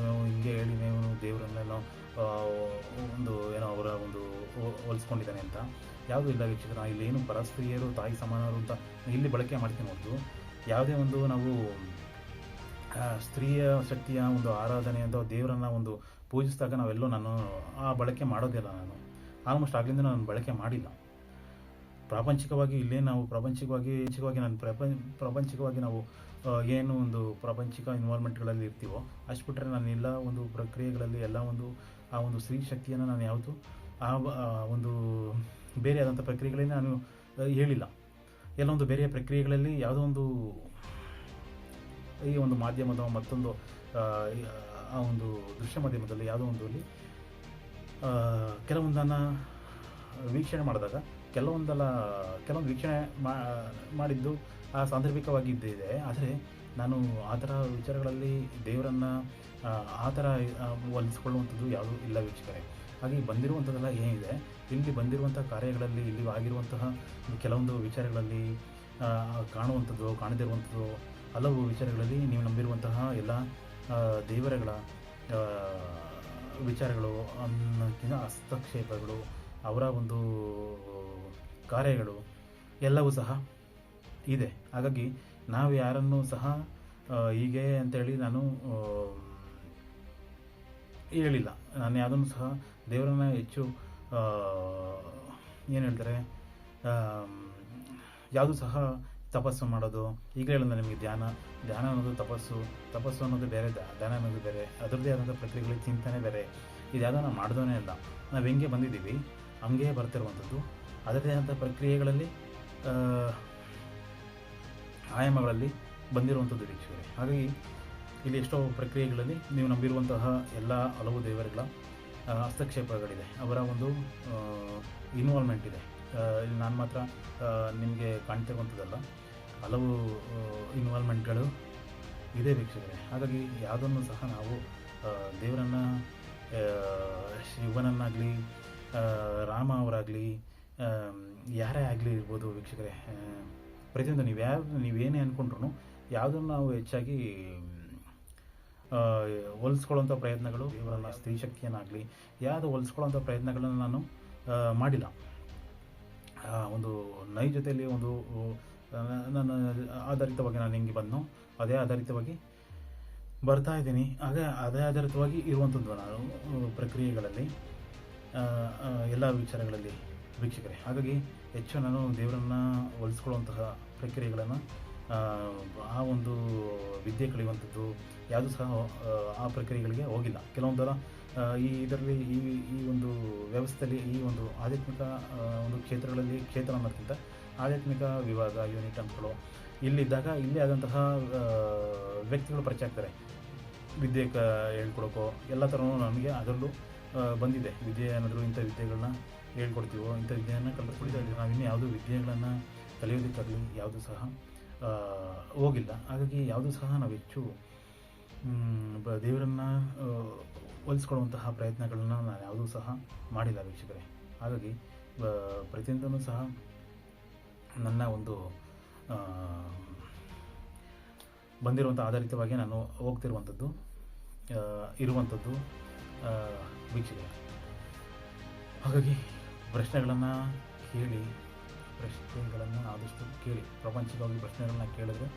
ಹಿಂಗೆ ಹೇಳಿ ನೀವು ದೇವರನ್ನೇನೋ ಒಂದು ಏನೋ ಅವರ ಒಂದು ಹೋಲಿಸ್ಕೊಂಡಿದ್ದಾನೆ ಅಂತ. ಯಾವುದೂ ಇಲ್ಲ ವೀಕ್ಷಕರ. ಇಲ್ಲಿ ಏನು ಪರಸ್ತ್ರೀಯರು ತಾಯಿ ಸಮಾನರು ಅಂತ ಇಲ್ಲಿ ಬಳಕೆ ಮಾಡ್ತೀನಿ ಹೊರತು ಯಾವುದೇ ಒಂದು ನಾವು ಸ್ತ್ರೀಯ ಶಕ್ತಿಯ ಒಂದು ಆರಾಧನೆ ಅಂತ ದೇವರನ್ನು ಒಂದು ಪೂಜಿಸಿದಾಗ ನಾವೆಲ್ಲೋ ನಾನು ಆ ಬಳಕೆ ಮಾಡೋದಿಲ್ಲ. ನಾನು ಆಲ್ಮೋಸ್ಟ್ ಆಗಲಿಂದ ನಾನು ಬಳಕೆ ಮಾಡಿಲ್ಲ. ಪ್ರಾಪಂಚಿಕವಾಗಿ ಇಲ್ಲೇ ನಾವು ಪ್ರಾಪಂಚಿಕವಾಗಿ ನಾನು ಪ್ರಾಪಂಚಿಕವಾಗಿ ನಾವು ಏನು ಒಂದು ಪ್ರಾಪಂಚಿಕ ಇನ್ವಾಲ್ವ್ಮೆಂಟ್ಗಳಲ್ಲಿ ಇರ್ತೀವೋ ಅಷ್ಟು ಬಿಟ್ಟರೆ ನಾನು ಎಲ್ಲ ಒಂದು ಪ್ರಕ್ರಿಯೆಗಳಲ್ಲಿ ಎಲ್ಲ ಒಂದು ಆ ಒಂದು ಸ್ತ್ರೀ ಶಕ್ತಿಯನ್ನು ನಾನು ಯಾವುದು ಆ ಒಂದು ಬೇರೆಯಾದಂಥ ಪ್ರಕ್ರಿಯೆಗಳಲ್ಲಿ ನಾನು ಹೇಳಿಲ್ಲ. ಎಲ್ಲ ಒಂದು ಬೇರೆಯ ಪ್ರಕ್ರಿಯೆಗಳಲ್ಲಿ ಯಾವುದೋ ಒಂದು ಈ ಒಂದು ಮಾಧ್ಯಮದ ಮತ್ತೊಂದು ಆ ಒಂದು ದೃಶ್ಯ ಮಾಧ್ಯಮದಲ್ಲಿ ಯಾವುದೋ ಒಂದು ಅಲ್ಲಿ ಕೆಲವೊಂದನ್ನು ವೀಕ್ಷಣೆ ಮಾಡಿದಾಗ ಕೆಲವೊಂದು ವೀಕ್ಷಣೆ ಮಾಡಿದ್ದು ಆ ಸಾಂದರ್ಭಿಕವಾಗಿದ್ದಿದೆ. ಆದರೆ ನಾನು ಆ ಥರ ವಿಚಾರಗಳಲ್ಲಿ ದೇವರನ್ನು ಆ ಥರ ಹೋಲಿಸ್ಕೊಳ್ಳುವಂಥದ್ದು ಯಾವುದೂ ಇಲ್ಲ ವೀಕ್ಷಕರೇ. ಹಾಗೆ ಬಂದಿರುವಂಥದ್ದೆಲ್ಲ ಏನಿದೆ ಇಲ್ಲಿ ಬಂದಿರುವಂಥ ಕಾರ್ಯಗಳಲ್ಲಿ ಇಲ್ಲಿ ಆಗಿರುವಂತಹ ಕೆಲವೊಂದು ವಿಚಾರಗಳಲ್ಲಿ ಕಾಣುವಂಥದ್ದು ಕಾಣದಿರುವಂಥದ್ದು ಹಲವು ವಿಚಾರಗಳಲ್ಲಿ ನೀವು ನಂಬಿರುವಂತಹ ಎಲ್ಲ ದೇವರುಗಳ ಆ, ವಿಚಾರಗಳು ಅನ್ನೋಕ್ಕಿಂತ ಹಸ್ತಕ್ಷೇಪಗಳು, ಅವರ ಒಂದು ಕಾರ್ಯಗಳು ಎಲ್ಲವೂ ಸಹ ಇದೆ. ಹಾಗಾಗಿ ನಾವು ಯಾರನ್ನೂ ಸಹ ಹೀಗೆ ಅಂತೇಳಿ ನಾನು ಹೇಳಿಲ್ಲ. ನಾನು ಯಾವುದನ್ನು ಸಹ ದೇವರನ್ನ ಹೆಚ್ಚು ಏನು ಹೇಳ್ತಾರೆ, ಯಾವುದು ಸಹ ತಪಸ್ಸು ಮಾಡೋದು, ಈಗ ಹೇಳಿದ ನಿಮಗೆ ಧ್ಯಾನ ಅನ್ನೋದು ತಪಸ್ಸು ಅನ್ನೋದು ಬೇರೆ, ಧ್ಯಾನ ಅನ್ನೋದು ಬೇರೆ, ಅದರದ್ದೇ ಆದಂಥ ಪ್ರಕ್ರಿಯೆಗಳ ಚಿಂತನೆ ಬೇರೆ. ಇದ್ಯಾವುದೋ ನಾವು ಮಾಡಿದವನೇ ಇಲ್ಲ, ನಾವು ಹೆಂಗೆ ಬಂದಿದ್ದೀವಿ ಹಂಗೆ ಬರ್ತಿರುವಂಥದ್ದು. ಅದರದ್ದೇ ಆದಂಥ ಪ್ರಕ್ರಿಯೆಗಳಲ್ಲಿ ಆಯಾಮಗಳಲ್ಲಿ ಬಂದಿರುವಂಥದ್ದು ವೀಕ್ಷಕರೇ. ಹಾಗಾಗಿ ಇಲ್ಲಿ ಎಷ್ಟೋ ಪ್ರಕ್ರಿಯೆಗಳಲ್ಲಿ ನೀವು ನಂಬಿರುವಂತಹ ಎಲ್ಲ ಹಲವು ದೇವರುಗಳ ಹಸ್ತಕ್ಷೇಪಗಳಿದೆ, ಅವರ ಒಂದು ಇನ್ವಾಲ್ವ್ಮೆಂಟ್ ಇದೆ. ಇಲ್ಲಿ ನಾನು ಮಾತ್ರ ನಿಮಗೆ ಕಾಣ್ತಿರುವಂಥದ್ದಲ್ಲ, ಹಲವು ಇನ್ವಾಲ್ವ್ಮೆಂಟ್ಗಳು ಇದೆ ವೀಕ್ಷಕರೇ. ಹಾಗಾಗಿ ಯಾವುದನ್ನು ಸಹ ನಾವು ದೇವರನ್ನು, ಶಿವನನ್ನಾಗಲಿ ರಾಮ ಅವರಾಗಲಿ ಯಾರೇ ಆಗಲಿ ಇರ್ಬೋದು ವೀಕ್ಷಕರೇ, ಪ್ರತಿಯೊಂದು ನೀವೇನೇ ಅಂದ್ಕೊಂಡ್ರು ಯಾವುದನ್ನು ನಾವು ಹೆಚ್ಚಾಗಿ ಹೋಲಿಸ್ಕೊಳ್ಳೋಂಥ ಪ್ರಯತ್ನಗಳು, ಇವರನ್ನ ಸ್ತ್ರೀ ಶಕ್ತಿಯನ್ನಾಗಲಿ ಯಾವುದು ಹೋಲಿಸ್ಕೊಳ್ಳೋಂಥ ಪ್ರಯತ್ನಗಳನ್ನು ನಾನು ಮಾಡಿಲ್ಲ. ಒಂದು ನೈಜತೆಯಲ್ಲಿ ಒಂದು ನನ್ನ ಆಧಾರಿತವಾಗಿ ನಾನು ಹೆಂಗೆ ಬಂದನೋ ಅದೇ ಆಧಾರಿತವಾಗಿ ಬರ್ತಾ ಇದ್ದೀನಿ. ಅದೇ ಆಧಾರಿತವಾಗಿ ಇರುವಂಥದ್ದು ನಾನು ಪ್ರಕ್ರಿಯೆಗಳಲ್ಲಿ, ಎಲ್ಲ ವಿಚಾರಗಳಲ್ಲಿ ವೀಕ್ಷಕರೇ. ಹಾಗಾಗಿ ಹೆಚ್ಚು ನಾನು ದೇವರನ್ನು ಹೋಲಿಸ್ಕೊಳ್ಳುವಂತಹ ಪ್ರಕ್ರಿಯೆಗಳನ್ನು, ಆ ಒಂದು ವಿದ್ಯೆ ಕಲಿಯುವಂಥದ್ದು ಯಾವುದೂ ಸಹ ಆ ಪ್ರಕ್ರಿಯೆಗಳಿಗೆ ಹೋಗಿಲ್ಲ. ಕೆಲವೊಂದರ ಇದರಲ್ಲಿ ಈ ಒಂದು ವ್ಯವಸ್ಥೆಯಲ್ಲಿ, ಈ ಒಂದು ಆಧ್ಯಾತ್ಮಿಕ ಒಂದು ಕ್ಷೇತ್ರ ಅನ್ನೋದಕ್ಕಿಂತ ಆಧ್ಯಾತ್ಮಿಕ ವಿಭಾಗ ಯೂನಿಟ್ ಅಂದ್ಗಳು ಇಲ್ಲಿದ್ದಾಗ ಇಲ್ಲೇ ಆದಂತಹ ವ್ಯಕ್ತಿಗಳು ಪರಿಚಯ ಆಗ್ತಾರೆ. ವಿದ್ಯೆ ಹೇಳ್ಕೊಡೋಕ್ಕೋ ಎಲ್ಲ ಥರನೂ ನಮಗೆ ಅದರಲ್ಲೂ ಬಂದಿದೆ. ವಿದ್ಯೆ ಏನಾದರೂ ಇಂಥ ವಿದ್ಯೆಗಳನ್ನ ಹೇಳ್ಕೊಡ್ತೀವೋ, ಇಂಥ ವಿದ್ಯೆಯನ್ನು ಕಲಿತ್ಕೊಳ್ತಾ ಇದ್ದೀವಿ. ನಾವಿನ್ನೂ ಯಾವುದೂ ವಿದ್ಯೆಗಳನ್ನು ಕಲಿಯೋದಕ್ಕಾಗಲಿ ಯಾವುದೂ ಸಹ ಹೋಗಿಲ್ಲ. ಹಾಗಾಗಿ ಯಾವುದೂ ಸಹ ನಾವು ಹೆಚ್ಚು ದೇವರನ್ನು ಹೋಲಿಸ್ಕೊಳ್ಳುವಂತಹ ಪ್ರಯತ್ನಗಳನ್ನ ನಾನು ಯಾವುದೂ ಸಹ ಮಾಡಿಲ್ಲ ವೀಕ್ಷಕರೇ. ಹಾಗಾಗಿ ಪ್ರತಿಯೊಂದನ್ನು ಸಹ ನನ್ನ ಒಂದು ಬಂದಿರುವಂಥ ಆಧಾರಿತವಾಗಿ ನಾನು ಹೋಗ್ತಿರುವಂಥದ್ದು ಇರುವಂಥದ್ದು ವೀಕ್ಷಕರೇ. ಹಾಗಾಗಿ ಪ್ರಶ್ನೆಗಳನ್ನು ಆದಷ್ಟು ಕೇಳಿ. ಪ್ರಾಪಂಚಿಕವಾಗಿ ಪ್ರಶ್ನೆಗಳನ್ನ ಕೇಳಿದ್ರೆ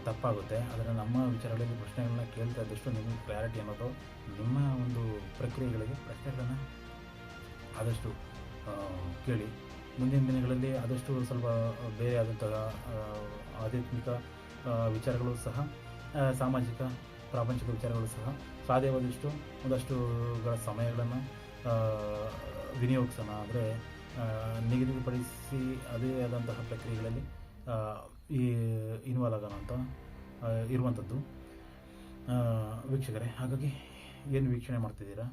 ತಪ್ಪಾಗುತ್ತೆ. ಆದರೆ ನಮ್ಮ ವಿಚಾರಗಳಲ್ಲಿ ಪ್ರಶ್ನೆಗಳನ್ನ ಕೇಳ್ತಾ ಇದ್ದಷ್ಟು ನಿಮಗೆ ಕ್ಲಾರಿಟಿ ಅನ್ನೋದು, ನಿಮ್ಮ ಒಂದು ಪ್ರಕ್ರಿಯೆಗಳಿಗೆ ಪ್ರಶ್ನೆಗಳನ್ನು ಆದಷ್ಟು ಕೇಳಿ. ಮುಂದಿನ ದಿನಗಳಲ್ಲಿ ಆದಷ್ಟು ಸ್ವಲ್ಪ ಬೇರೆ ಆದಂತಹ ಆಧ್ಯಾತ್ಮಿಕ ವಿಚಾರಗಳು ಸಹ, ಸಾಮಾಜಿಕ ಪ್ರಾಪಂಚಿಕ ವಿಚಾರಗಳು ಸಹ ಸಾಧ್ಯವಾದಷ್ಟು ಒಂದಷ್ಟುಗಳ ಸಮಯಗಳನ್ನು ವಿನಿಯೋಗಿಸೋಣ. ಅಂದರೆ ನಿಗದಿಪಡಿಸಿ ಅದೇ ಆದಂತಹ ಪ್ರಕ್ರಿಯೆಗಳಲ್ಲಿ ಈ ಇನ್ವಾಲ್ವ್ ಆಗೋಣ ಅಂತ ಇರುವಂಥದ್ದು ವೀಕ್ಷಕರೇ. ಹಾಗಾಗಿ ಏನು ವೀಕ್ಷಣೆ ಮಾಡ್ತಿದ್ದೀರಾ,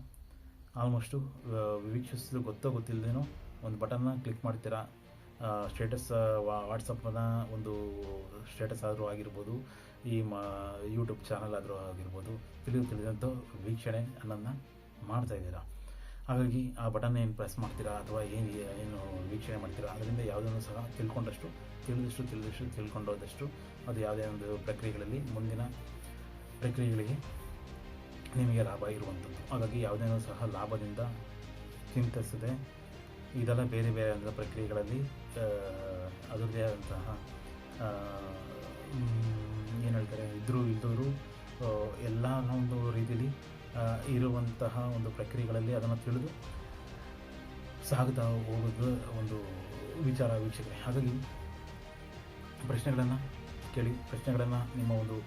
ಆಲ್ಮೋಸ್ಟು ವೀಕ್ಷಿಸೋದು ಗೊತ್ತಿಲ್ಲದೇನೋ ಒಂದು ಬಟನ್ನ ಕ್ಲಿಕ್ ಮಾಡ್ತೀರಾ. ಸ್ಟೇಟಸ್ ವಾಟ್ಸಪ್ನ ಒಂದು ಸ್ಟೇಟಸ್ ಆದರೂ ಆಗಿರ್ಬೋದು, ಈ ಯೂಟ್ಯೂಬ್ ಚಾನಲ್ ಆದರೂ ಆಗಿರ್ಬೋದು, ತಿಳಿದಂಥ ವೀಕ್ಷಣೆ ಅನ್ನೋದನ್ನ ಮಾಡ್ತಾಯಿದ್ದೀರಾ. ಹಾಗಾಗಿ ಆ ಬಟನ್ ಏನು ಪ್ರೆಸ್ ಮಾಡ್ತೀರಾ ಅಥವಾ ಏನು ವೀಕ್ಷಣೆ ಮಾಡ್ತೀರಾ, ಅದರಿಂದ ಯಾವುದನ್ನು ಸಹ ತಿಳ್ಕೊಂಡೋದಷ್ಟು ಅದು ಯಾವುದೇ ಒಂದು ಪ್ರಕ್ರಿಯೆಗಳಲ್ಲಿ ಮುಂದಿನ ಪ್ರಕ್ರಿಯೆಗಳಿಗೆ ನಿಮಗೆ ಲಾಭ ಇರುವಂಥದ್ದು. ಹಾಗಾಗಿ ಯಾವುದೇನೂ ಸಹ ಲಾಭದಿಂದ ಚಿಂತಿಸದೆ ಇದೆಲ್ಲ ಬೇರೆ ಬೇರೆ ಆದ ಪ್ರಕ್ರಿಯೆಗಳಲ್ಲಿ ಅದರದ್ದೇ ಆದಂತಹ ಏನು ಹೇಳ್ತಾರೆ, ಇದ್ದರೂ ಇಲ್ದವರು ಎಲ್ಲ ಒಂದು ರೀತಿಯಲ್ಲಿ ಇರುವಂತಹ ಒಂದು ಪ್ರಕ್ರಿಯೆಗಳಲ್ಲಿ ಅದನ್ನು ತಿಳಿದು ಸಾಗುತ್ತಾ ಹೋಗೋದು ಒಂದು ವಿಚಾರ ವೀಕ್ಷಕರೇ. ಹಾಗಾಗಿ ಪ್ರಶ್ನೆಗಳನ್ನು ಕೇಳಿ. ಪ್ರಶ್ನೆಗಳನ್ನು ನಿಮ್ಮ ಒಂದು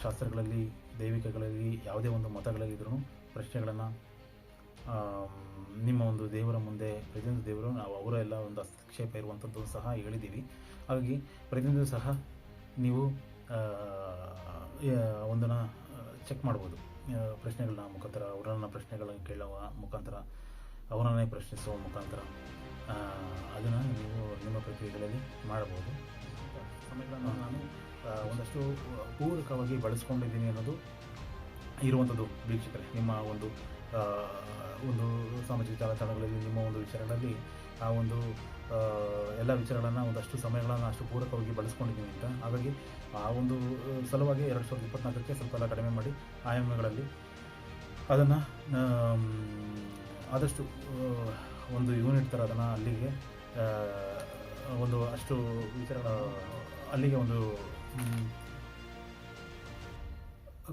ಶಾಸ್ತ್ರಗಳಲ್ಲಿ, ದೈವಿಕಗಳಲ್ಲಿ, ಯಾವುದೇ ಒಂದು ಮತಗಳಲ್ಲಿ ಇದ್ರೂ ಪ್ರಶ್ನೆಗಳನ್ನು ನಿಮ್ಮ ಒಂದು ದೇವರ ಮುಂದೆ, ಪ್ರತಿಯೊಂದು ದೇವರು ನಾವು ಅವರ ಎಲ್ಲ ಒಂದು ಹಸ್ತಕ್ಷೇಪ ಇರುವಂಥದ್ದು ಸಹ ಹೇಳಿದ್ದೀವಿ. ಹಾಗಾಗಿ ಪ್ರತಿಯೊಂದು ಸಹ ನೀವು ಒಂದನ್ನು ಚೆಕ್ ಮಾಡ್ಬೋದು. ಪ್ರಶ್ನೆಗಳನ್ನ ಮುಖಾಂತರ, ಅವರನ್ನ ಪ್ರಶ್ನೆಗಳನ್ನು ಕೇಳುವ ಮುಖಾಂತರ, ಅವರನ್ನೇ ಪ್ರಶ್ನಿಸುವ ಮುಖಾಂತರ ಅದನ್ನು ನೀವು ನಿಮ್ಮ ಪ್ರಕ್ರಿಯೆಗಳಲ್ಲಿ ಮಾಡಬಹುದು. ಸಮಯಗಳನ್ನು ನಾನು ಒಂದಷ್ಟು ಪೂರಕವಾಗಿ ಬಳಸ್ಕೊಂಡಿದ್ದೀನಿ ಅನ್ನೋದು ಇರುವಂಥದ್ದು ವೀಕ್ಷಕರೇ. ನಿಮ್ಮ ಒಂದು ಆ, ಒಂದು ಸಾಮಾಜಿಕ ಜಾಲತಾಣಗಳಲ್ಲಿ ನಿಮ್ಮ ಒಂದು ವಿಚಾರಗಳಲ್ಲಿ ಆ ಒಂದು ಎಲ್ಲ ವಿಚಾರಗಳನ್ನು ಒಂದಷ್ಟು ಸಮಯಗಳನ್ನು ಅಷ್ಟು ಪೂರಕವಾಗಿ ಬಳಸ್ಕೊಂಡಿದ್ದೀನಿ ಅಂತ. ಹಾಗಾಗಿ ಆ ಒಂದು ಸಲುವಾಗಿ 2024ಕ್ಕೆ ಸ್ವಲ್ಪ ಎಲ್ಲ ಕಡಿಮೆ ಮಾಡಿ ಆಯಾಮಗಳಲ್ಲಿ ಅದನ್ನು ಆದಷ್ಟು ಒಂದು ಯೂನಿಟ್ ಥರ ಅದನ್ನು ಅಲ್ಲಿಗೆ ಒಂದು ಅಷ್ಟು ವಿಚಾರಗಳ ಅಲ್ಲಿಗೆ ಒಂದು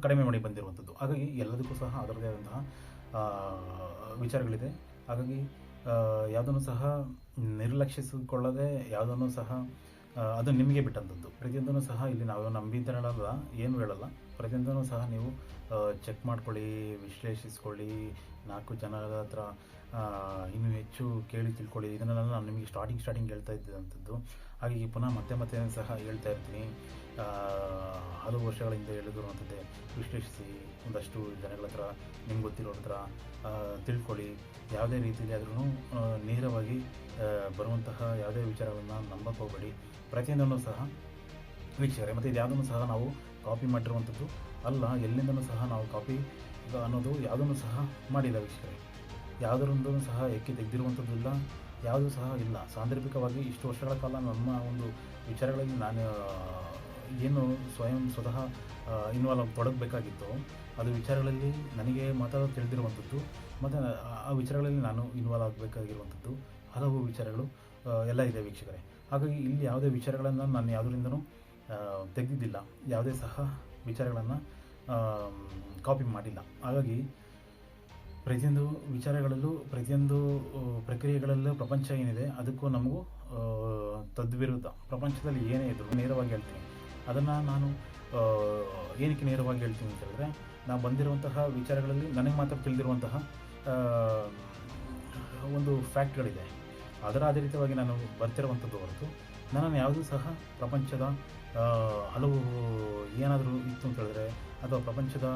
ಕಡಿಮೆ ಮಾಡಿ ಬಂದಿರುವಂಥದ್ದು. ಹಾಗಾಗಿ ಎಲ್ಲದಕ್ಕೂ ಸಹ ಅದರದೇ ಆದಂತಹ ವಿಚಾರಗಳಿದೆ. ಹಾಗಾಗಿ ಯಾವುದನ್ನು ಸಹ ನಿರ್ಲಕ್ಷಿಸಿಕೊಳ್ಳದೆ, ಯಾವುದನ್ನು ಸಹ ಅದು ನಿಮಗೆ ಬಿಟ್ಟಂಥದ್ದು. ಪ್ರತಿಯೊಂದನ್ನು ಸಹ ಇಲ್ಲಿ ನಾವು ನಂಬಿದ್ದ ಹೇಳಲ್ಲ, ಏನು ಹೇಳಲ್ಲ. ಪ್ರತಿಯೊಂದನ್ನು ಸಹ ನೀವು ಚೆಕ್ ಮಾಡ್ಕೊಳ್ಳಿ, ವಿಶ್ಲೇಷಿಸ್ಕೊಳ್ಳಿ, 4 ಜನರ ಹತ್ರ ಇನ್ನೂ ಹೆಚ್ಚು ಕೇಳಿ ತಿಳ್ಕೊಳ್ಳಿ. ಇದನ್ನೆಲ್ಲ ನಾನು ನಿಮಗೆ ಸ್ಟಾರ್ಟಿಂಗ್ ಹೇಳ್ತಾ ಇದ್ದಂಥದ್ದು. ಹಾಗಾಗಿ ಪುನಃ ಮತ್ತೆ ಸಹ ಹೇಳ್ತಾ ಇರ್ತೀನಿ. ಹಲವು ವರ್ಷಗಳ ಹಿಂದೆ ಹೇಳಿರುವಂಥದ್ದೇ ವಿಶ್ಲೇಷಿಸಿ, ಒಂದಷ್ಟು ಜನಗಳ ಹತ್ರ ನಿಮ್ಗೆ ಗೊತ್ತಿರೋರ ಹತ್ರ ತಿಳ್ಕೊಳ್ಳಿ. ಯಾವುದೇ ರೀತಿಯಲ್ಲಿ ಆದ್ರೂ ನೇರವಾಗಿ ಬರುವಂತಹ ಯಾವುದೇ ವಿಚಾರಗಳನ್ನು ನಂಬಕ್ಕೆ ಹೋಗಬೇಡಿ. ಪ್ರತಿಯೊಂದನ್ನು ಸಹ ವೀಕ್ಷಕರೇ, ಮತ್ತು ಇದ್ಯಾವುದನ್ನು ಸಹ ನಾವು ಕಾಪಿ ಮಾಡಿರುವಂಥದ್ದು ಅಲ್ಲ. ಎಲ್ಲಿಂದನೂ ಸಹ ನಾವು ಕಾಪಿ ಅನ್ನೋದು ಯಾವುದನ್ನು ಸಹ ಮಾಡಿಲ್ಲ ವೀಕ್ಷಕರೇ. ಯಾವುದರೊಂದೂ ಸಹ ಎಕ್ಕಿ ತೆಗೆದಿರುವಂಥದ್ದು ಇಲ್ಲ, ಯಾವುದೂ ಸಹ ಇಲ್ಲ. ಸಾಂದರ್ಭಿಕವಾಗಿ ಇಷ್ಟು ವರ್ಷಗಳ ಕಾಲ ನಮ್ಮ ಒಂದು ವಿಚಾರಗಳಲ್ಲಿ ನಾನು ಏನು ಸ್ವತಃ ಇನ್ವಾಲ್ವ್ ತೊಡಗಬೇಕಾಗಿತ್ತು, ಅದು ವಿಚಾರಗಳಲ್ಲಿ ನನಗೆ ಮಾತ್ರ ತಿಳಿದಿರುವಂಥದ್ದು. ಮತ್ತು ಆ ವಿಚಾರಗಳಲ್ಲಿ ನಾನು ಇನ್ವಾಲ್ವ್ ಆಗಬೇಕಾಗಿರುವಂಥದ್ದು ಹಲವು ವಿಚಾರಗಳು ಎಲ್ಲ ಇದೆ ವೀಕ್ಷಕರೇ. ಹಾಗಾಗಿ ಇಲ್ಲಿ ಯಾವುದೇ ವಿಚಾರಗಳನ್ನು ನಾನು ಯಾವುದರಿಂದನೂ ತೆಗೆದಿದ್ದಿಲ್ಲ, ಯಾವುದೇ ಸಹ ವಿಚಾರಗಳನ್ನು ಕಾಪಿ ಮಾಡಿಲ್ಲ. ಹಾಗಾಗಿ ಪ್ರತಿಯೊಂದು ವಿಚಾರಗಳಲ್ಲೂ, ಪ್ರತಿಯೊಂದು ಪ್ರಕ್ರಿಯೆಗಳಲ್ಲೂ ಪ್ರಪಂಚ ಏನಿದೆ ಅದಕ್ಕೂ ನಮಗೂ ತದ್ವಿರುದ್ಧ. ಪ್ರಪಂಚದಲ್ಲಿ ಏನೇ ಇದ್ದರೂ ನೇರವಾಗಿ ಹೇಳ್ತೀನಿ. ಅದನ್ನು ನಾನು ಏನಕ್ಕೆ ನೇರವಾಗಿ ಹೇಳ್ತೀನಿ ಅಂತ ಹೇಳಿದ್ರೆ, ನಾನು ಬಂದಿರುವಂತಹ ವಿಚಾರಗಳಲ್ಲಿ ನನಗೆ ಮಾತ್ರ ತಿಳಿದಿರುವಂತಹ ಒಂದು ಫ್ಯಾಕ್ಟ್ಗಳಿದೆ. ಅದರ ಆಧಾರಿತವಾಗಿ ನಾನು ಬರ್ತಿರುವಂಥದ್ದು ಹೊರತು ನನ್ನನ್ನು ಯಾವುದೂ ಸಹ ಪ್ರಪಂಚದ ಹಲವು ಏನಾದರೂ ಇತ್ತು ಅಂತ ಹೇಳಿದ್ರೆ, ಅಥವಾ ಪ್ರಪಂಚದ